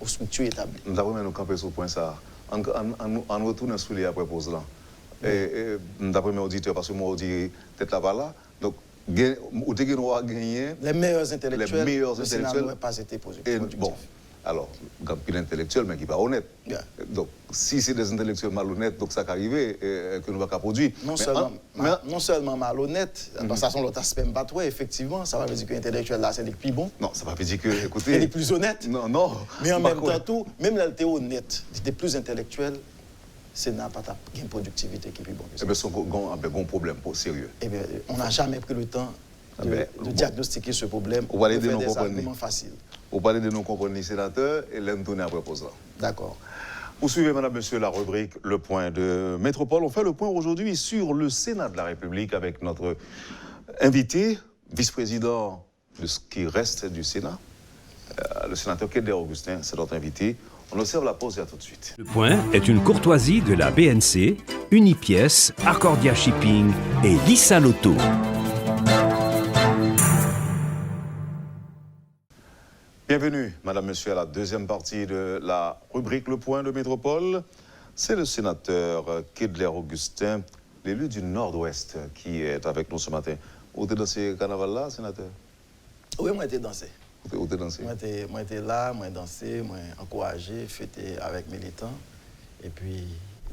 aux structures établies. Nous avons nous camper sur ce point ça. En retournant sur les après pause là. D'après mes auditeurs, parce que moi je dis peut-être là-bas là. Donc, vous avez gagné. Les meilleurs intellectuels. Le Sénat n'aurait pas été productif. Bon. Alors, quand il est intellectuel, mais qui n'est pas honnête. Yeah. Donc, si c'est des intellectuels malhonnêtes, donc ça peut arriver que nous ne pouvons pas produire. Non seulement malhonnête, dans façon l'autre aspect, pas toi, effectivement, ça va dire que l'intellectuel là, c'est le plus bon. Non, ça va dire que, écoutez. C'est le plus honnête. Non. Mais en même temps, tout, même là, il était honnête, il était plus intellectuel, c'est n'a pas une productivité qui est plus bonne. Eh bien, c'est un problème sérieux. Eh bien, on n'a jamais pris le temps de diagnostiquer ce problème. On va aller de nos arguments faciles. Vous parlez de nos compagnies sénateurs et l'aime tourner après pause là. D'accord. Vous suivez, madame, monsieur, la rubrique Le Point de Métropole. On fait le point aujourd'hui sur le Sénat de la République avec notre invité, vice-président de ce qui reste du Sénat, le sénateur Kedler Augustin, c'est notre invité. On observe la pause et à tout de suite. Le Point est une courtoisie de la BNC, Unipièce, Accordia Shipping et Lissa Lotto. Bienvenue, madame, monsieur, à la deuxième partie de la rubrique Le Point de Métropole. C'est le sénateur Kedler Augustin, l'élu du Nord-Ouest, qui est avec nous ce matin. Vous êtes dans ce carnaval-là, sénateur? Oui, moi, j'ai dansé. Vous êtes dansé? Moi, j'étais là, moi, dansé, moi, encouragé, fêté avec militants, et puis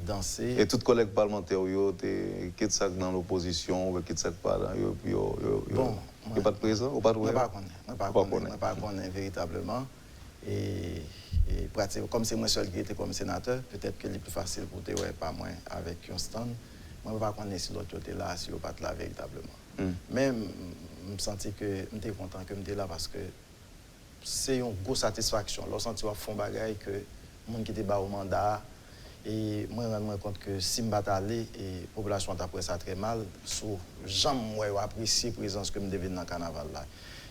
danser. Et tous les collègues parlementaires, qui sont dans l'opposition, qui sont pas là, bon. Il n'y a pas de présent ou pas de présent? Je ne sais pas véritablement. Et comme c'est moi seul qui était comme sénateur, peut-être que c'est plus facile pour toi, pas moi, avec un stand. Moi, je ne sais pas si l'autre était là, si on pas là véritablement. Mais je me sentais que j'étais content que j'étais là parce que c'est une grosse satisfaction. Lorsque tu vas faire un bagage que les gens qui étaient au mandat, Et moi, je me rends compte que si je suis allé, et la population a pris ça très mal, jamais apprécié la présence que je devais dans le carnaval. Là.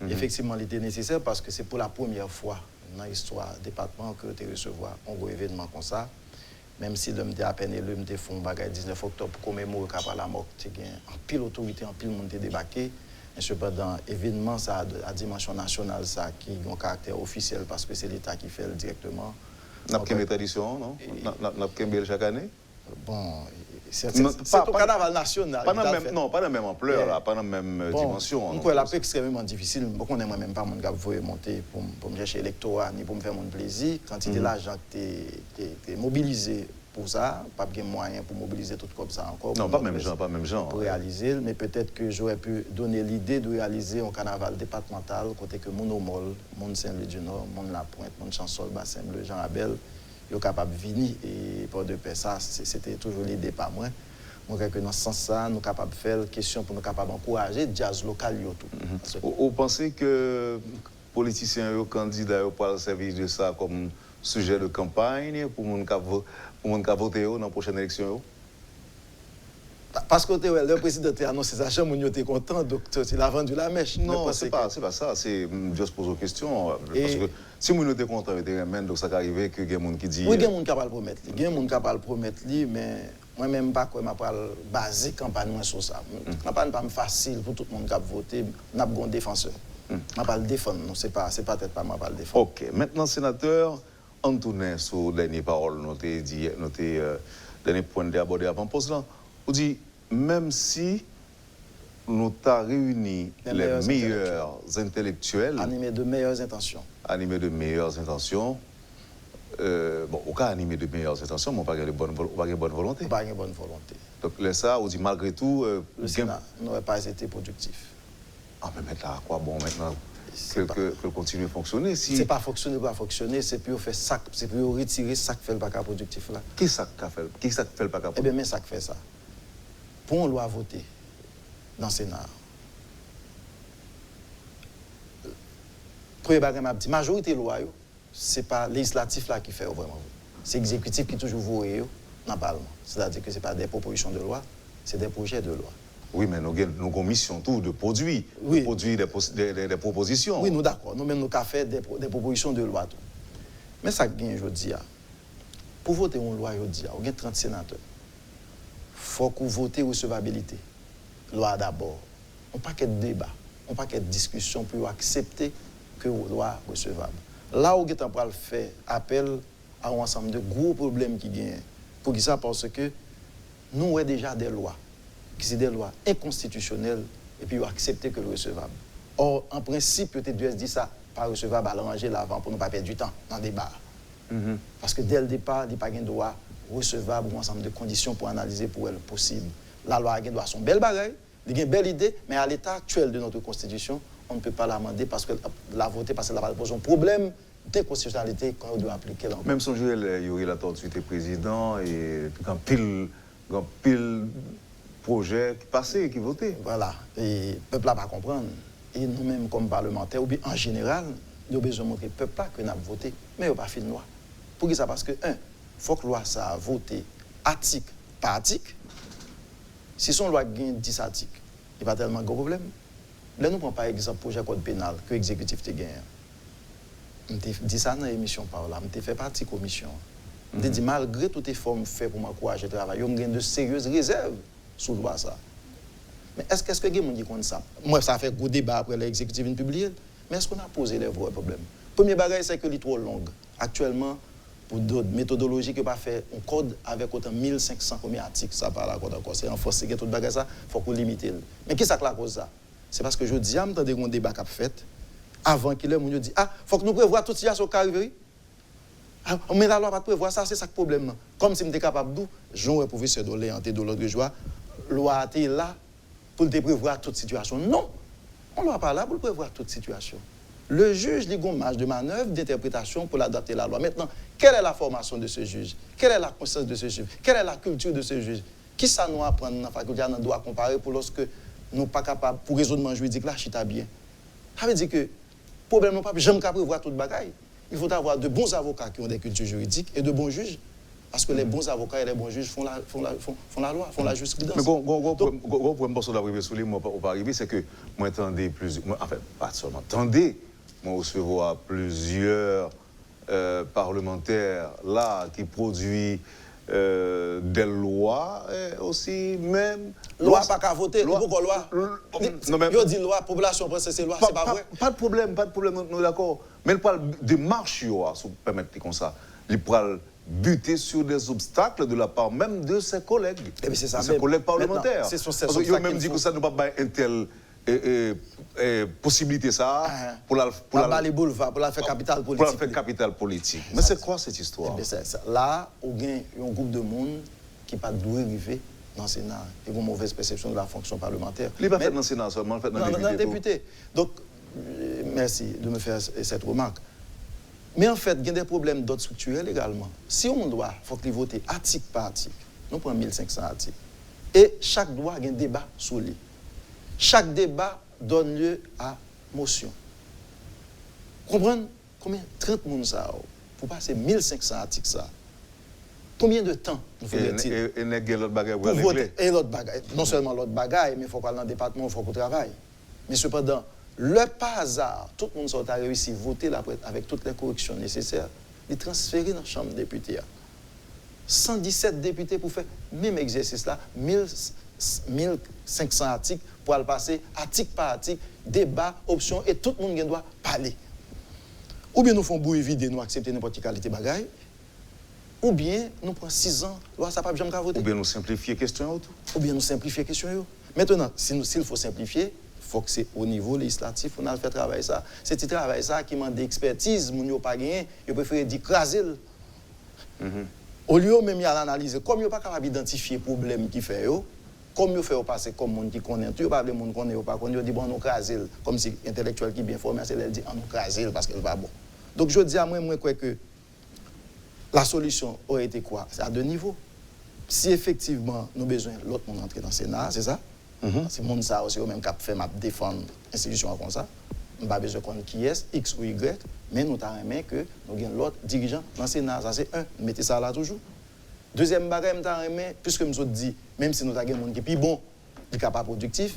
Effectivement, il était nécessaire parce que c'est pour la première fois dans l'histoire du département que tu recevoir un gros événement comme ça. Même si l'homme était à peine élu, je fait un bagage 19 octobre pour commémorer la mort, il y a en pile autorité, en pile monde qui débarqué. Et cependant, l'événement ça à dimension nationale, ça qui a un caractère officiel parce que c'est l'État qui fait directement. N'a pas de tradition, non? N'a pas chaque année? Bon, c'est au carnaval national. Pas dans la même ampleur, pas dans la même dimension. Donc, c'est extrêmement difficile. Beaucoup ne même pas mon gars monter pour me chercher l'électorat ni pour me faire mon plaisir. Quand il est l'argent t'es mobilisé pour ça, pas de moyen pour mobiliser tout comme ça encore. Non, pas même genre. Pour réaliser, mais peut-être que j'aurais pu donner l'idée de réaliser un carnaval départemental côté que mon Omol, mon Saint-Louis du Nord, mon La Pointe, mon Chansol, Bassin Bleu, Jean Abel, ils sont capables de venir et pour de paix. Ça, c'était toujours l'idée pas moi. Je crois que dans ce sens-là, nous sommes capables de faire question pour nous capables d'encourager le jazz local. Vous pensez que les politiciens et candidats pourraient servir de ça comme sujet de campagne pour les voter dans la prochaine élection? Parce que le président a annoncé ça, je suis content, donc il a vendu la mèche. Non, c'est pas ça, c'est juste poser une question. Parce que si vous êtes content, donc ça arrive que des gens qui disent... Oui, il y a des gens qui peuvent le promettre. Il y a des gens qui peuvent le promettre, mais moi-même, pas quoi, je parle basique campagne sur ça. Je parle pas facile pour tout le monde qui a voté, je suis un défenseur. Je parle défendre, c'est peut-être pas moi qui défendre. Ok, maintenant, sénateur, on tourne sur la dernière parole, notre dernier point d'abord avant pause là. On dit, même si nous avons réuni les meilleurs intellectuels, animés de meilleures intentions. Bon, au cas animé de meilleures intentions, mais on n'a pas de bonne volonté. Pas de bonne volonté. Donc, ça, on dit malgré tout. Le Sénat n'aurait pas été productif. Ah, mais maintenant, à quoi bon maintenant que continue à fonctionner si... C'est pas fonctionner, c'est pour faire ça, c'est pour retirer ça qui fait le pas productif là. Qui ça fait le pas productif? Eh bien, mais ça qui fait ça. Pour une loi votée dans le Sénat, premier bagage m'a dit, majorité loi, c'est pas législatif là qui fait vraiment. C'est l'exécutif qui toujours voit dans le Parlement. C'est-à-dire que ce n'est pas des propositions de loi, c'est des projets de loi. Oui, mais nous avons mission tout de produire, oui. De produire des propositions. Oui, nous d'accord. Nous-mêmes, nous avons fait des propositions de loi. Tout. Mais ça qui est aujourd'hui, pour voter une loi aujourd'hui, il y a 30 sénateurs. Il faut que vous votez recevabilité. Loi d'abord. On pas qu'il y ait de débat, on pas qu'il y ait de discussion pour accepter que la loi est recevable. Là où on va faire appel à un ensemble de gros problèmes qui gagnent. Pour ça, parce que nous avons déjà des lois. Qui sont des lois inconstitutionnelles et puis accepter que le recevable. Or, en principe, peut-être Dieu se dit ça, pas recevable à l'arranger l'avant pour ne pas perdre du temps dans le débat. Parce que dès le départ, il n'y a pas de droit recevable ou ensemble de conditions pour analyser pour elle possible. La loi a un droit, son bel bagage, il y a une belle idée, mais à l'état actuel de notre Constitution, on ne peut pas l'amender parce que la voter parce qu'elle va poser un problème d'inconstitutionnalité qu'on doit appliquer. Même son jour, il y aurait la tortuité président et un pile projet qui passait, qui votait. Voilà. Et le peuple n'a pas comprendre. Et nous-mêmes, comme parlementaires, ou bien en général, nous avons besoin de montrer au peuple que nous avons voté, mais nous n'avons pas fait de loi. Pour ça, parce que, il faut que la loi ça a voté article par article. Si son loi gagne 10 articles, il n'y a pas tellement de problème. Là, nous ne prenons pas exemple projet code pénal que l'exécutif a gagné. Je dis ça dans l'émission par là, je fais partie de la commission. Je dis malgré toutes les formes faites pour m'encourager à travailler, il y a de sérieuses réserves sur loi ça. Mais est-ce que les gens disent ça? Moi, ça fait gros débat après l'exécutif vient publier. Mais est-ce qu'on a posé les vrais problèmes? Premier bagage, c'est que l'île est trop longue. Actuellement, pour d'autres méthodologies, que pas fait un code avec autant 1500 articles, ça parle encore d'accord. C'est renforcer tout bagage ça, il faut qu'on limite. Mais qui ça la cause ça? C'est parce que je dis, je un débat qu'a fait avant qu'il ait mon dit faut que nous prévoyons toute situation qui arrive. Mais la loi pas prévoir ça, c'est ça le problème. Comme si je suis capable de jouer pour se donner en de l'autre joie, la loi est là pour prévoir toute situation. Non, on ne doit pas là pour prévoir toute situation. Le juge a une marge de manœuvre, d'interprétation pour adapter la loi. Maintenant, quelle est la formation de ce juge? Quelle est la conscience de ce juge? Quelle est la culture de ce juge? Qui ça nous apprend dans la faculté, on doit comparer pour lorsque nous ne sommes pas capables, pour raisonnement juridique, là, chita bien. Ça veut dire que le problème n'est pas jamais qu'à prévoir toute bagaille. Il faut avoir de bons avocats qui ont des cultures juridiques et de bons juges Parce que les bons avocats et les bons juges font la loi, font la jurisprudence. Mais gros problème pour la privé sous les mots pas arriver, c'est que moi attendais plusieurs, enfin pas seulement attendez, moi recevoir plusieurs parlementaires là qui produisent des lois et aussi même loi pas qu'à voter, pourquoi loi? Non mais yo dit loi, population pense c'est loi, c'est pas vrai. Pas de problème, nous d'accord. Mais il parle de marche si vous permettez comme ça. Il parle buter sur des obstacles de la part même de ses collègues. Et bien c'est ça. Ses collègues parlementaires. C'est sur ces obstacles. Ils ont même dit que ça ne va pas une telle possibilité ça pour la boulevard, pour la faire capitale politique. Pour la faire capitale politique. Mais c'est quoi cette histoire? Là, il y a un groupe de monde qui pas doué arriver dans le Sénat et une mauvaise perception de la fonction parlementaire. Il n'est pas fait dans le Sénat seulement, il fait dans le député. Donc, merci de me faire cette remarque. Mais en fait, il y a des problèmes d'ordre structurel également. Si on doit, il faut qu'il vote article par article. Nous prenons 1500 articles. Et chaque droit a un débat sur lui. Chaque débat donne lieu à motion. Comprenez combien 30 personnes ça pour passer 1500 articles ça. Combien de temps nous faudrait-il et l'autre bagaille pour voter? Et l'autre bagaille. Non seulement l'autre bagaille, mais il faut qu'on aille dans le département, il faut qu'on travaille. Mais cependant, le par hasard, tout le monde a réussi à voter avec toutes les corrections nécessaires, il transféré dans la Chambre des députés. 117 députés pour faire le même exercice-là, 1500 articles pour aller passer article par article, débat, option, et tout le monde doit parler. Ou bien nous faisons bouillir vide et nous acceptons n'importe quelle qualité de bagaille, ou bien nous prenons 6 ans, ça ne peut pas jamais voter. Ou bien nous simplifier les questions. Ou bien nous simplifier les questions. Maintenant, s'il faut simplifier, il faut que c'est au niveau législatif, on a fait travailler ça. C'est un travail ça qui demande d'expertise, nous n'avons pas gagné, je préfère dire craser. Au lieu même de l'analyser, comme il n'y a pas capable d'identifier le problème qui fait, comme il fait passer comme monde qui connaît, il n'y a pas de monde qui connaît, il dit bon, nous craser, comme si intellectuel qui est bien formé, c'est dit on nous craser parce qu'elle va bon. Donc je dis à moi que la solution aurait été quoi? C'est à 2 niveaux. Si effectivement nous avons besoin de l'autre monde entrer dans le Sénat, c'est ça? Si le monde ça aussi, même qui fait défendre l'institution comme ça, nous n'avons pas besoin de connaître qui est, X ou Y, mais nous avons aimé que nous avons l'autre dirigeant dans le Sénat. Ça, c'est un. Mettez ça là toujours. Deuxième bagage, nous avons aimé, puisque nous avons dit, même si nous avons un monde qui est plus bon, qui est capable productif,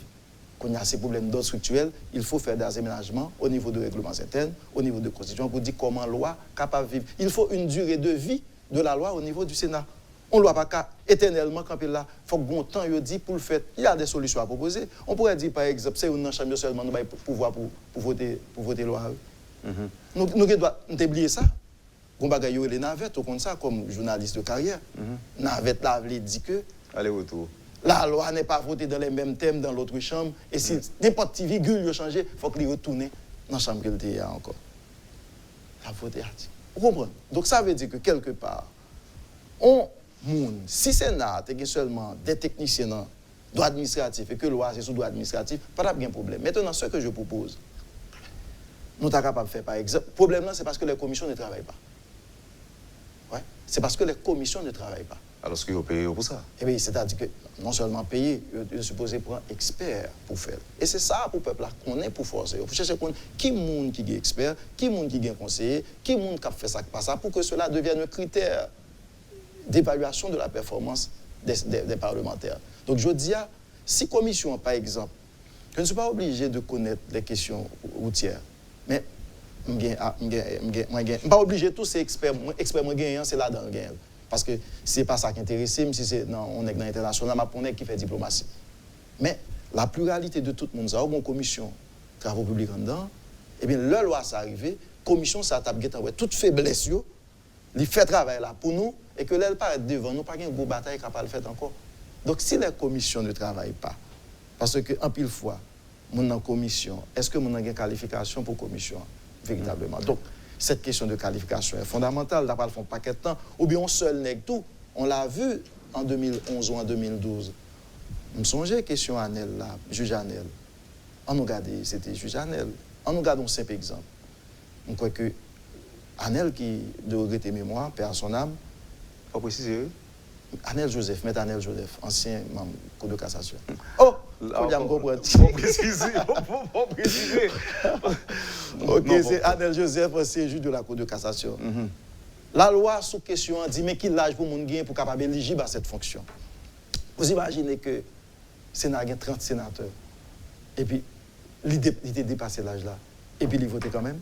qu'on a ces problèmes d'ordre structurel, il faut faire des aménagements au niveau de règlements internes, au niveau de constitution, pour dire comment la loi est capable de vivre. Il faut une durée de vie de la loi au niveau du Sénat. On ne doit pas éternellement camper là. Il faut que bon temps dit pour le faire. Il y a des solutions à proposer. On pourrait dire, par exemple, c'est une chambre seulement nous avons pouvoir pour voter loi. Nous devons oublier ça. On va gagner les navettes, comme ça, comme journaliste de carrière. Navette là, veut dire que. Allez-retour. La loi n'est pas votée dans les mêmes thèmes dans l'autre chambre. Et si n'importe quelle virgule a changé, il faut qu'il retourne dans la chambre qu'il était encore. La voter article. Vous comprenez? Donc ça veut dire que quelque part, si c'est Sénat, il y a seulement des techniciens dans le droit administratif et que la loi c'est sous le droit administratif, pas de problème. Maintenant, ce que je propose, nous sommes capables de faire par exemple. Le problème là, c'est parce que les commissions ne travaillent pas. Ouais? C'est parce que les commissions ne travaillent pas. Alors, est-ce qu'ils ont payé pour ça? Eh bien, c'est-à-dire que non seulement payer, ils sont supposés prendre expert pour faire. Et c'est ça pour le peuple là qu'on est pour forcer. Il faut chercher qui est qui est expert, qui est qui est conseiller, qui est qui fait ça, pas ça, pour que cela devienne un critère d'évaluation de la performance des parlementaires. Donc, je dis, si commission, par exemple, je ne suis pas obligé de connaître les questions routières, mais je ne suis pas obligé de tous ces experts, c'est là dans le gain. Parce que ce n'est pas ça qui intéresse, si on est dans l'international, on est qui fait diplomatie. Mais la pluralité de tout le monde, ça a une commission, travaux publics en dedans, eh bien, la loi s'est arrivée, commission, ça a toute faiblesse, il fait travail là pour nous, et que l'elle paraît devant nous, pas une grosse bataille capable de faire encore. Donc, si les commissions ne travaillent pas, parce que, en pile fois, mon en commission, est-ce que mon a une qualification pour commission, véritablement? Donc, cette question de qualification est fondamentale, d'après le fond paquet de temps, ou bien on seul n'est tout. On l'a vu en 2011 ou en 2012. Je me songeais question Anel, là, juge Anel. On nous regarde, c'était juge Anel. On nous regarde un simple exemple. On croit que Anel, qui de regretter mémoire, paix à son âme. Pas préciser. Anel Joseph, maître Anel Joseph, ancien membre de Cour de cassation. Oh! Faut bien me comprendre. Faut préciser. Faut préciser. Ok, c'est Anel Joseph, ancien juge de la Cour de cassation. La loi sous question dit mais qui l'âge pour moun gen pour capable éligible à cette fonction. Vous imaginez que le Sénat a 30 sénateurs et puis il était dépassé l'âge là et puis il votait quand même.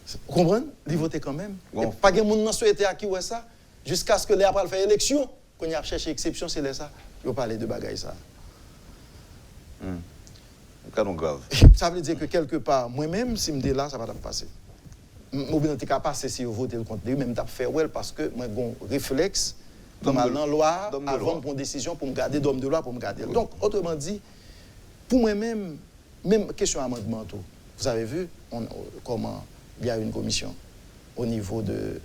Vous comprenez? Il votait quand même. Bon. Et pas de monde n'a souhaité à qui ouais ça jusqu'à ce que les après faire élection qu'on y a cherché exception c'est là ça. Il parler de bagaille ça. Canon grave. Ça veut dire que quelque part moi-même si me dis là ça va pas passer. Ou bien t'es capable si vous votez le contre lui même t'as fait well parce que moi j'ai un réflexe dans la loi avant de prendre une décision pour me garder d'homme de loi pour me garder. Donc autrement dit pour moi-même même question amendement tout. Vous avez vu comment il y a une commission au niveau de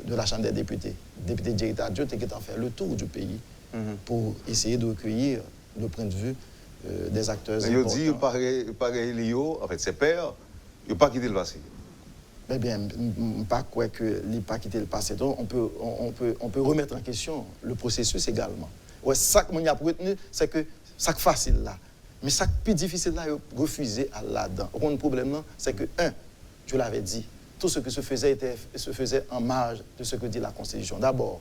la Chambre des députés. Le député Jerry Tadjo qui a fait le tour du pays pour essayer de recueillir le point de vue des acteurs importants. Il dit pareil en fait ses pairs, il n'a pas quitté le passé. Eh bien, pas quoi que il pas quitté le passé. Donc, on peut remettre en question le processus également. Ouais, ça que mon a retenu, c'est que ça que facile là. Mais ça que plus difficile là, refuser à là-dedans. Le problème là, c'est que je l'avais dit, tout ce que se faisait en marge de ce que dit la Constitution. D'abord,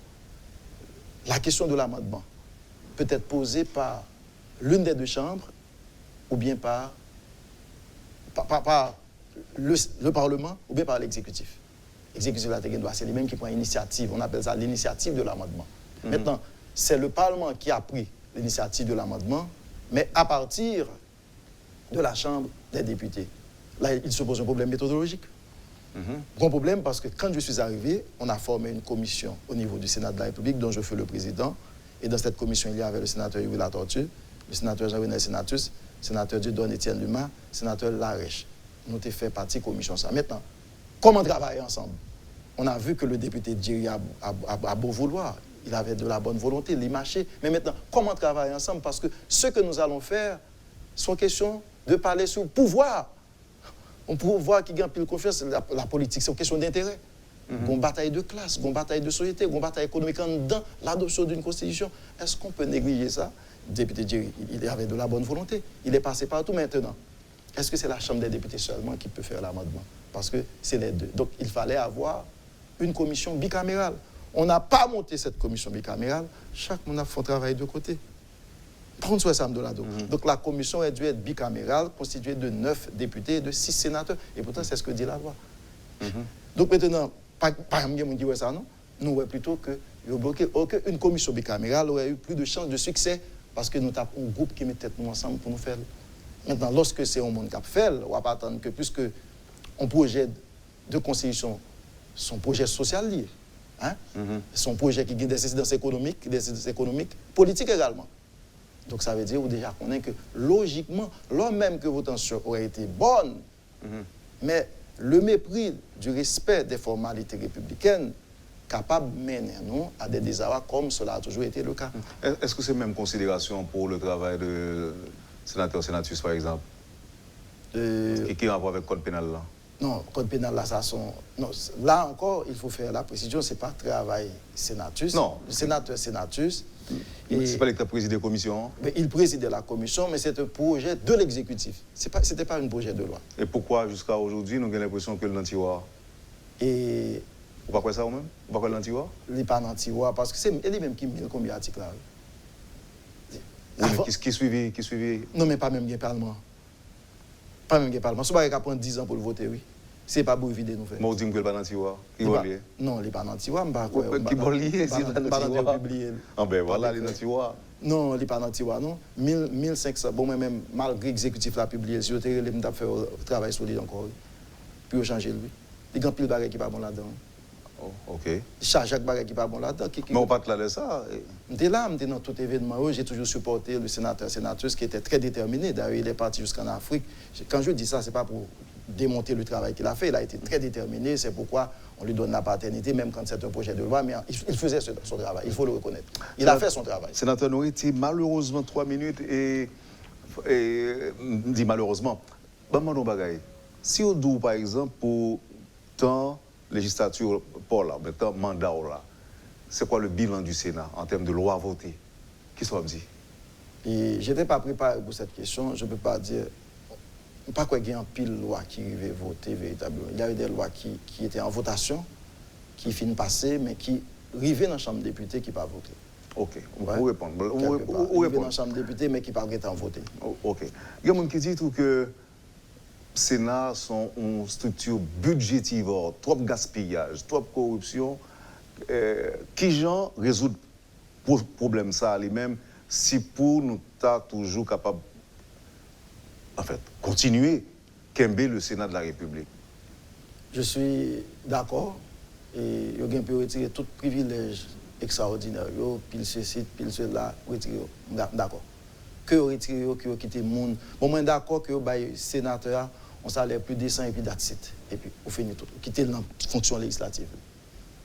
la question de l'amendement peut être posée par l'une des deux chambres ou bien par le Parlement ou bien par l'exécutif. L'exécutif de la c'est lui-même qui prend l'initiative. On appelle ça l'initiative de l'amendement. Maintenant, c'est le Parlement qui a pris l'initiative de l'amendement, mais à partir de la Chambre des députés. Là, il se pose un problème méthodologique. Grand problème parce que quand je suis arrivé, on a formé une commission au niveau du Sénat de la République dont je fais le président. Et dans cette commission, il y avait le sénateur Yuri Latortue, le sénateur Jean-René Sénatus, le sénateur Dieudonné Étienne Luma, le sénateur Larèche. Nous avons fait partie de la commission. Maintenant, comment travailler ensemble? On a vu que le député Jerry a beau vouloir, il avait de la bonne volonté, il marchait. Mais maintenant, comment travailler ensemble? Parce que ce que nous allons faire, sont questions de parler sur le pouvoir. On peut voir qui gagne plus confiance, la politique, c'est une question d'intérêt. Une bataille de classe, une bataille de société, une bataille économique dans l'adoption d'une constitution. Est-ce qu'on peut négliger ça? Le député Jerry, il avait de la bonne volonté. Il est passé partout maintenant. Est-ce que c'est la Chambre des députés seulement qui peut faire l'amendement? Parce que c'est les deux. Donc, il fallait avoir une commission bicamérale. On n'a pas monté cette commission bicamérale. Chaque monde a fait un travail de côté. Prendre soin ça, Donc, la commission a dû être bicamérale, constituée de 9 députés et de 6 sénateurs. Et pourtant, c'est ce que dit la loi. Donc, maintenant, pas un monde qui dit ça, non? Nous, ouais, plutôt que une commission bicamérale aurait eu plus de chances de succès parce que nous avons un groupe qui met tête nous ensemble pour nous faire. Maintenant, lorsque c'est un monde qui a fait, on ne va pas attendre que puisque un projet de constitution, son projet social lié, son projet qui a des incidences économiques, politiques également. Donc ça veut dire déjà qu'on est que logiquement, lors même que votre intention aurait été bonne, mais le mépris du respect des formalités républicaines capable de mener nous à des désarrois comme cela a toujours été le cas. Est-ce que c'est même considération pour le travail de sénateur Sénatus, par exemple, qui a rapport avec le code pénal là? Non, le code pénal là, ça sont... Non, là encore, il faut faire la précision, ce n'est pas travail Sénatus. Non. Le sénateur Sénatus. Ce n'est pas lui qui a présidé la commission? Il présidait la commission, mais c'est un projet de l'exécutif. Ce n'était pas un projet de loi. Et pourquoi, jusqu'à aujourd'hui, nous avons l'impression que le nantiroir? Et... Vous ne croyez pas ça vous-même? Vous ne croyez pas le nantiroir? Il n'est pas nantiroir, parce que c'est lui-même qui met combien d'articles là. Qui suivait? Non, mais pas même le Parlement. Pas même le Parlement. Si vous avez prendre 10 ans pour le voter, oui. Ce n'est pas pour éviter nous faire. Moi, je dis que pas nantiroir. Non, il n'est pas nantiroir. Qui va lier? Ah ben voilà, les nantiroirs. Non, il n'est pas nantiroir, non. 1500, bon, même malgré l'exécutif l'a publié, si vous avez fait un travail sur lui encore, puis vous changez lui. Il y a pile de bagages qui ne sont pas bon là-dedans. Oh, ok. Chaque bagage qui n'est pas bon là-dedans. Mais on parle là de ça. J'étais là, j'étais dans tout événement. J'ai toujours supporté le sénateur Sénatus qui était très déterminé. D'ailleurs, il est parti jusqu'en Afrique. Quand je dis ça, ce n'est pas pour démonter le travail qu'il a fait. Il a été très déterminé. C'est pourquoi on lui donne la paternité, même quand c'est un projet de loi. Mais il faisait son travail, il faut le reconnaître. Il a fait son travail. Sénateur Noriti, malheureusement, 3 minutes et dit malheureusement. Si on dit, par exemple, pour tant législature pour là, maintenant mandat là, c'est quoi le bilan du Sénat en termes de loi votée? Qui soit dit? Et je n'étais pas préparé pour cette question. Je ne peux pas dire. Pas qu'il y ait un pile de lois qui arrivaient voter véritablement. Il y avait des lois qui étaient en votation, qui finit passer, mais qui arrive dans la Chambre des députés qui ne pas voter. Ok, Ouais. vous répondez. Vous arrive dans la Chambre des députés, mais qui ne pas voter. Ok. Il y a des gens qui disent que le Sénat sont une structure budgétivore, trop gaspillage, trop corruption. Qui gens résoudre le problème ça lui-même si pour nous toujours capable en fait continuer qu'aimer le Sénat de la République. Je suis d'accord et il peut retirer tout privilège extraordinaire, pile ceci, pile cela, retirer. D'accord. Que retirer, que quitter le monde. Bon, moi d'accord que le sénateur on salaire plus décent et puis d'accepter. Et puis on finit tout, quitter la fonction législative.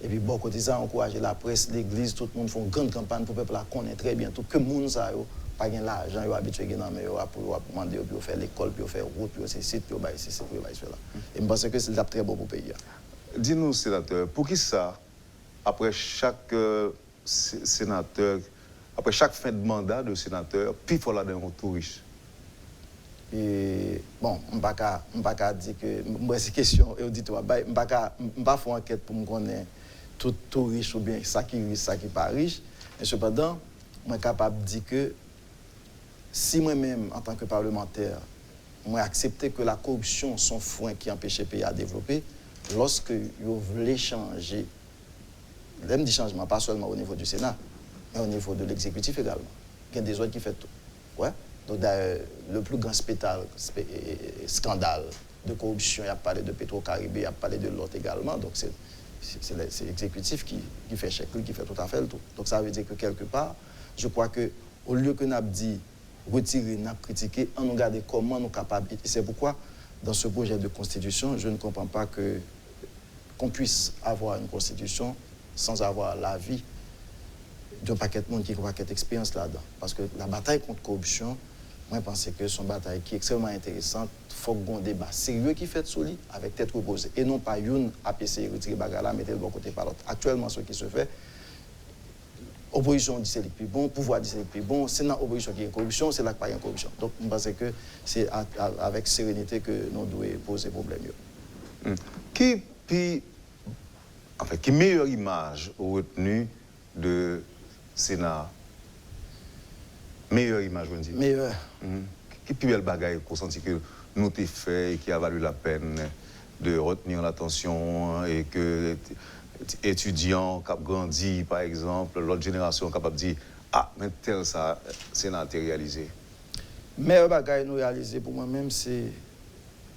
Et puis bon côté ça encourager la presse, l'église, tout le monde font une grande campagne pour le peuple la connaître très bien tout que le monde ça pas gain l'argent, yo habitué gain dans mais pour demander pour faire l'école, pour faire route, pour ces sites, pour ceci, pour cela. Et je pense que c'est très bon pour le pays. Dis-nous sénateur, pour qui ça après chaque sénateur, après chaque fin de mandat de sénateur, puis il faut la donner tout riche. Et bon, je ne peux pas dire que moi c'est question auditoire, je ne peux pas faire enquête pour me connaître tout riche ou bien ça qui riche, ça qui pas riche. Mais cependant, je suis capable de dire que si moi-même, en tant que parlementaire, je accepte que la corruption sont frein qui empêche le pays à développer, lorsque vous voulez changer, même du changement, pas seulement au niveau du Sénat, mais au niveau de l'exécutif également. Il y a des autres qui font tout. Ouais? Donc, le plus grand scandale de corruption, il a parlé de Petro-Caribé, il a parlé de l'autre également. Donc, c'est l'exécutif qui fait chèque, qui fait tout à fait le tout. Donc, ça veut dire que quelque part, je crois qu'au lieu que nous avons dit retirer, nous avons critiqué, on nous regarde comment nous sommes capables. Et c'est pourquoi, dans ce projet de constitution, je ne comprends pas qu'on puisse avoir une constitution sans avoir l'avis d'un paquet de monde qui a un paquet d'expérience là-dedans. Parce que la bataille contre la corruption, moi, je pense que c'est une bataille qui est extrêmement intéressante. Il faut qu'on débat sérieux qui fait solide avec tête reposée. Et non pas une APC retirer bagala, mettre le bon côté par l'autre. Actuellement, ce qui se fait, opposition dit c'est le plus bon, pouvoir dit c'est le plus bon, c'est dans l'opposition qui est corruption, c'est là qu'il n'y a pas de corruption. Donc, je pense que c'est avec sérénité que nous devons poser problème. Qui meilleure image retenue de Sénat? Meilleure image, je dis. Meilleure. Qui plus belle bagaille qu'on sentit que nous t'ai fait et qui a valu la peine de retenir l'attention et que étudiants qui ont grandi, par exemple, l'autre génération capable de dire ah, mais tel ça, Sénat a réalisé. Meilleure bagaille nous réaliser pour moi-même, c'est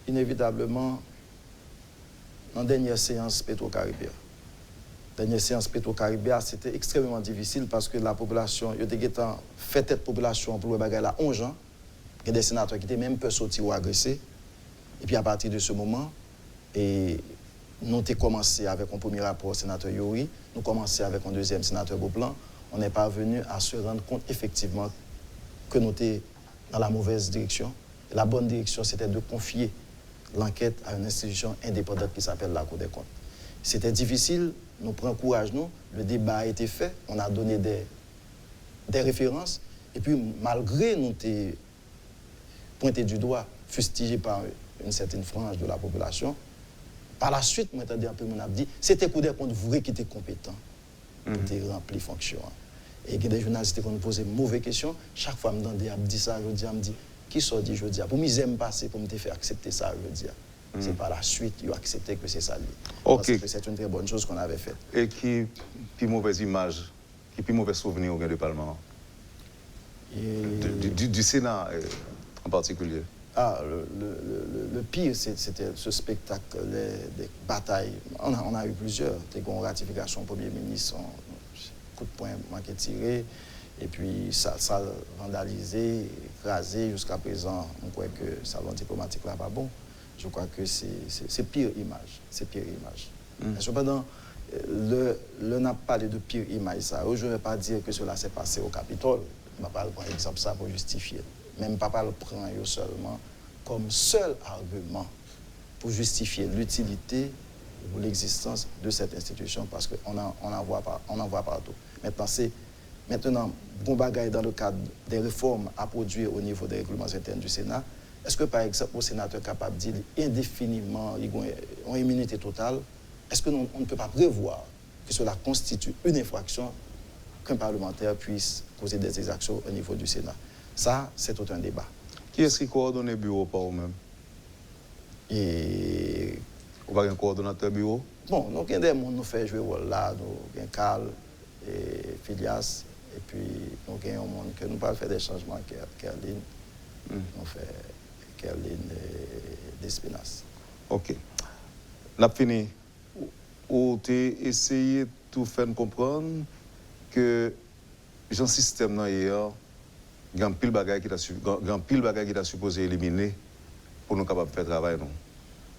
inévitablement la dernière séance Petro-Caribé. La dernière séance Petro-Caribé, c'était extrêmement difficile parce que la population, il y a fait tête population pour le bagage là 11 ans. Il y a des sénateurs qui étaient même peu sortis ou agressés. Et puis à partir de ce moment, nous avons commencé avec un premier rapport sénateur Yori, nous avons commencé avec un deuxième sénateur Beauplan. On n'est pas venu à se rendre compte effectivement que nous étions dans la mauvaise direction. Et la bonne direction, c'était de confier l'enquête à une institution indépendante qui s'appelle la Cour des comptes. C'était difficile, nous prenons courage, nous. Le débat a été fait, on a donné des références. Et puis, malgré nous avons pointé du doigt, fustigé par une certaine frange de la population, par la suite, moi, j'ai dit, c'était Cour des comptes vrai qui était compétent pour remplir fonction. Et il y a des journalistes qui nous posaient de mauvaises questions. Chaque fois, je me dis ça, je me dis, qui sort dit, je dis, pour me faire passer, pour me faire accepter ça, je dis. C'est par la suite qu'ils ont accepté que c'est ça. Parce que c'est une très bonne chose qu'on avait faite. Et qui mauvaise image, qui mauvais souvenir au gain de Parlement du Sénat en particulier. Le pire, c'était ce spectacle, des batailles. On a eu plusieurs. Des ratifications au Premier ministre, coup de poing manqué tiré, et puis ça vandalisé, écrasé. Jusqu'à présent, on croit que le salon diplomatique là pas bon. Je crois que c'est pire image. C'est pire image. Cependant, le n'a pas parlé de pire image. Ça. Je ne vais pas dire que cela s'est passé au Capitole. Je ne vais pas prendre exemple ça pour justifier. Même pas le prendre seulement comme seul argument pour justifier l'utilité ou l'existence de cette institution parce qu'on en voit partout. Maintenant, bon bagaille dans le cadre des réformes à produire au niveau des règlements internes du Sénat. Est-ce que, par exemple, le sénateur est capable de dire indéfiniment, ils ont une immunité totale est-ce qu'on ne peut pas prévoir que cela constitue une infraction qu'un parlementaire puisse poser des exactions au niveau du Sénat? Ça, c'est tout un débat. Qui est-ce qui coordonne le bureau par vous-même? Et... Vous avez un coordonnateur bureau? Bon, nous avons des gens qui nous font jouer rôle là, nous avons Carl et Phileas, et puis nous avons un monde que nous pouvons faire des changements, Kerline, nous faisons Kerline et Despinas. Ok. Nous avons fini. Ou tu essayé de tout faire comprendre que le système hier, il y a un pile bagage qui est supposé éliminer pour nous capables de faire travail. Non?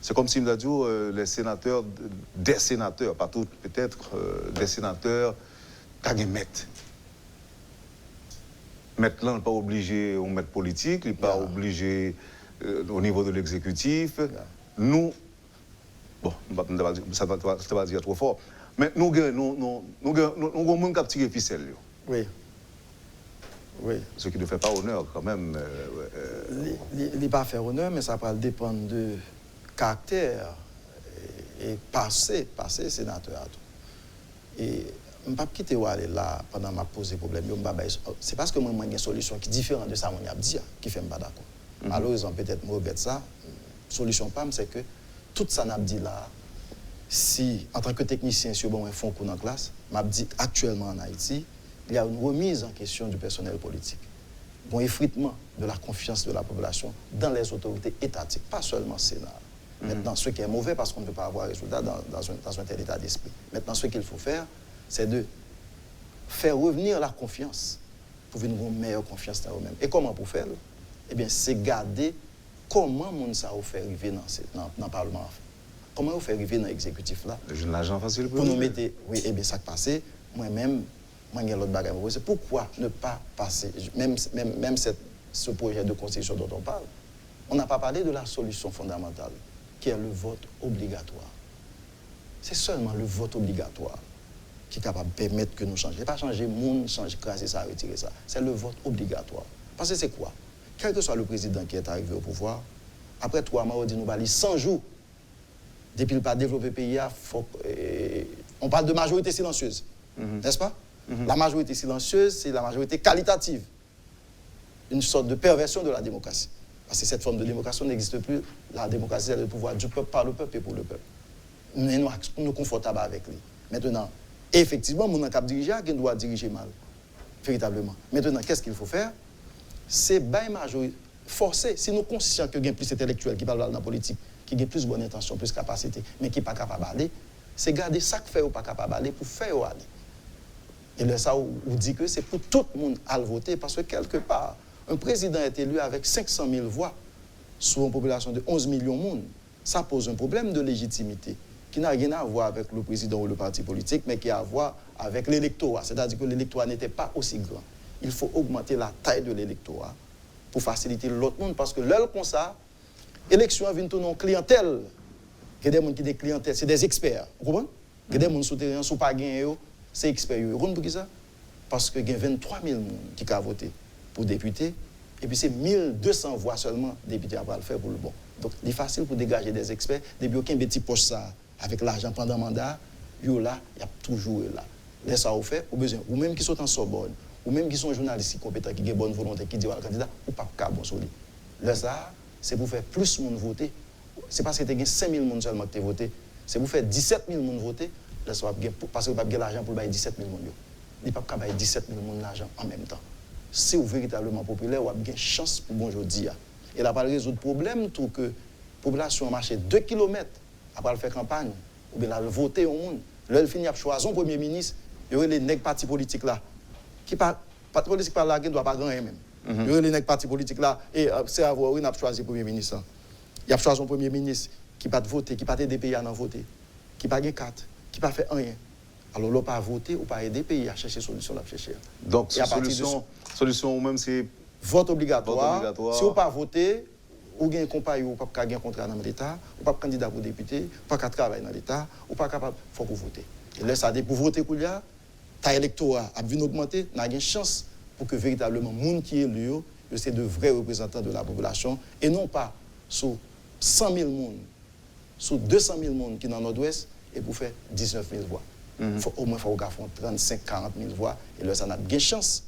C'est comme si nous dit les sénateurs, des sénateurs, pas tous peut-être, des sénateurs, qui mettent. Maintenant, on n'est pas obligé au maître politique, il n'est pas obligé au niveau de l'exécutif. Nous, bon, ça ne va dire trop fort, mais nous avons un monde qui a tiré ficelle. Oui. Oui. Ce qui ne fait pas honneur quand même. Il n'est pas fait honneur, mais ça va dépendre de caractère et passé sénateur. Et je ne vais pas quitter là pendant ma posé problème. C'est parce que moi, j'ai une solution qui est différente de ça que je dit, qui fait pas d'accord. Malheureusement, peut-être moi regrette ça. La solution, c'est que tout ça n'a dit là, si en tant que technicien sur un fonds cours en classe, m'a dit actuellement en Haïti, il y a une remise en question du personnel politique. Bon effritement de la confiance de la population dans les autorités étatiques, pas seulement le Sénat. Maintenant, ce qui est mauvais parce qu'on ne peut pas avoir résultat dans un tel état d'esprit. Maintenant, ce qu'il faut faire, c'est de faire revenir la confiance pour avoir une meilleure confiance dans eux-mêmes. Et comment pour faire? Eh bien, c'est garder comment on ça fait arriver dans le Parlement. Comment on fait arriver dans l'exécutif là? L'agent facile pour nous mettre, oui, eh bien, ça qui passe, moi-même, j'ai l'autre bagage. Pourquoi ne pas passer, même ce projet de constitution dont on parle, on n'a pas parlé de la solution fondamentale, qui est le vote obligatoire. C'est seulement le vote obligatoire qui est capable de permettre que nous changions. Pas changer le monde, changer, craser ça, retirer ça. C'est le vote obligatoire. Parce que c'est quoi? Quel que soit le président qui est arrivé au pouvoir, après 3 mois, on dit nous valons 100 jours. Depuis le pas développer le pays, on parle de majorité silencieuse. N'est-ce pas? La majorité silencieuse, c'est la majorité qualitative. Une sorte de perversion de la démocratie. Parce que cette forme de démocratie n'existe plus. La démocratie, c'est le pouvoir du peuple, par le peuple et pour le peuple. Nous sommes confortables avec lui. Maintenant, effectivement, mon cap dirigeant qui doit diriger mal. Véritablement. Maintenant, qu'est-ce qu'il faut faire? C'est bien majorité. Forcer, si nous sommes conscients que y a plus intellectuels qui parlent dans la politique, qui ont plus bonne intention, plus capacité, mais qui ne sont pas capables d'aller, c'est garder ça que fait ou pas capable d'aller pour faire aller. Et là, ça, on dit que c'est pour tout le monde à le voter, parce que quelque part, un président est élu avec 500 000 voix sur une population de 11 millions de monde. Ça pose un problème de légitimité qui n'a rien à voir avec le président ou le parti politique, mais qui a à voir avec l'électorat. C'est-à-dire que l'électorat n'était pas aussi grand. Il faut augmenter la taille de l'électorat pour faciliter l'autre monde, parce que l'heure comme ça, l'élection vient tout en clientèle. Il y a des gens qui sont des clientèles, c'est des experts. Vous comprenez? Il y a des gens souterrains, sous pas gagné, c'est experts. Vous comprenez pour ça? Parce qu'il y a 23 000 personnes qui ont voté pour député, et puis c'est 1200 voix seulement députés à le faire pour le bon. Donc, il est facile pour dégager des experts. Depuis aucun petit poche ça, avec l'argent pendant le mandat, il y a toujours là. Laissez ça au fait, au besoin. Ou même qui sont en Sorbonne, ou même qui sont journalistes compétents, qui ont bonne volonté, qui disent au candidat, ou pas bon sur lui. Là, ça, c'est pour faire plus de monde voter. C'est parce que tu as 5 000 personnes seulement qui ont voté. C'est pour faire 17 000 personnes voter. Là, ça va parce que vous n'avez pas l'argent pour bailler 17 000 personnes. Il n'y a pas bailler 17 000 personnes l'argent en même temps. Si vous êtes véritablement populaire, vous avez une chance pour bonjour dire. Et là, pas résoudre le problème, tout que la population a marché 2 km après faire campagne, ou bien elle voter au monde. Là, elle finit à choisir un premier ministre, il y aurait les nègres partis politiques là, qui parlent, parti politique par là, qui ne doit pas gagner même. Il y aurait les nègres partis politiques là, et c'est à voir, il a choisi le premier ministre. Il a choisi un premier ministre qui n'a pas voté, qui n'a pas aidé les pays à en voter, qui n'a pas gagné carte, qui n'a pas fait rien. Alors, l'on pas voter ou pas aider les pays à chercher solution à chercher. Donc, solution même c'est vote obligatoire. Si vous pas voter, ou gagne compagnie ou pas gagner contrat dans l'État, ou pas candidat pour député, ou pas travailler dans l'État, ou pas capable, faut que vous votez. Et là, ça dit pour voter pour là, ta électorat a vu augmenter, n'a une chance pour que véritablement les gens qui est élu, c'est de vrais représentants de la population et non pas sur 100 000 personnes, sur 200 000 personnes qui sont dans le nord-ouest et pour faire 19 000 voix. Au moins, il faut faire 35 40 000 voix. Et là, ça n'a pas de chance.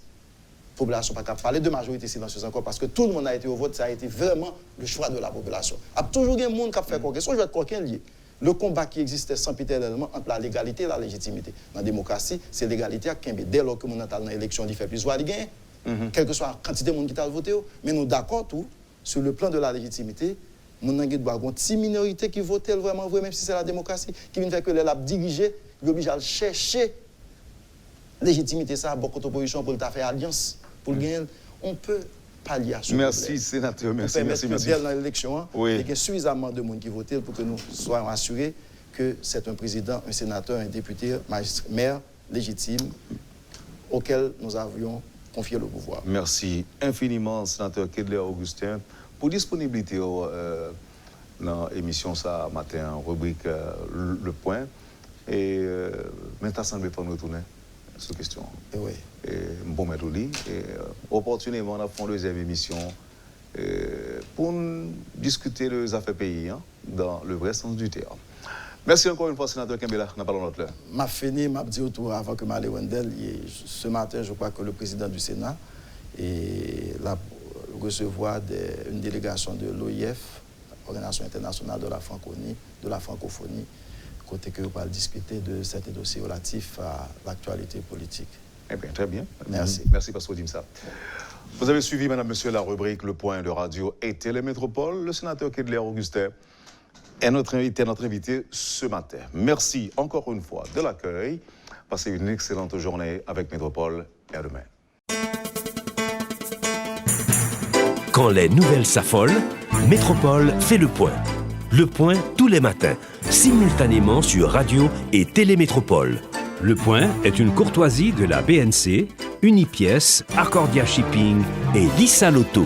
La population n'a pas parler de majorité silencieuse encore parce que tout le monde a été au vote. Ça a été vraiment le choix de la population. Il y a toujours un monde qui a fait quoi. Je vais être coquin lié. Le combat qui existait sans sempiternellement entre la légalité et la légitimité. Dans la démocratie, c'est l'égalité à Kembe. Dès lors que mon dans l'élection, il fait plus voix, il gagne. Quelle que soit la quantité de monde qui a voté. Mais nous d'accord tout sur le plan de la légitimité. Mon doit avoir une petite minorité qui vote vraiment vrai, même si c'est la démocratie, qui vient faire que les diriger, il est obligé de chercher légitimité ça, beaucoup d'opposition pour le faire alliance, pour le gagner. On peut pallier à ce problème. Merci, sénateur. Merci. Dans l'élection, oui. Il y a suffisamment de monde qui votent pour que nous soyons assurés que c'est un président, un sénateur, un député, maire légitime auquel nous avions confié le pouvoir. Merci infiniment, sénateur Kedler Augustin, pour disponibilité dans l'émission ça matin, rubrique Le Point. Et maintenant, ça semble pas nous retourner sur la question. Oui. Bon, mettre au lit. Opportunément, on a fait une deuxième émission pour discuter des affaires pays dans le vrai sens du terme. Merci encore une fois, sénateur Kembela. On n'a pas l'autre là. Ma fini, m'a dit autour avant que m'aller Wendell. Ce matin, je crois que le président du Sénat recevoir une délégation de l'OIF, Organisation internationale de la francophonie, côté que vous allez discuter de certains dossiers relatifs à l'actualité politique. Eh bien, très bien. Merci. Merci, Pasteur Dimsa. Vous avez suivi, madame, monsieur, la rubrique Le Point de Radio et Télémétropole. Le sénateur Kedler Augustin est notre invité ce matin. Merci encore une fois de l'accueil. Passez une excellente journée avec Métropole et à demain. Quand les nouvelles s'affolent, Métropole fait le point. Le point tous les matins, simultanément sur Radio et Télémétropole. Le point est une courtoisie de la BNC, Unipièce, Accordia Shipping et Lissa Lotto.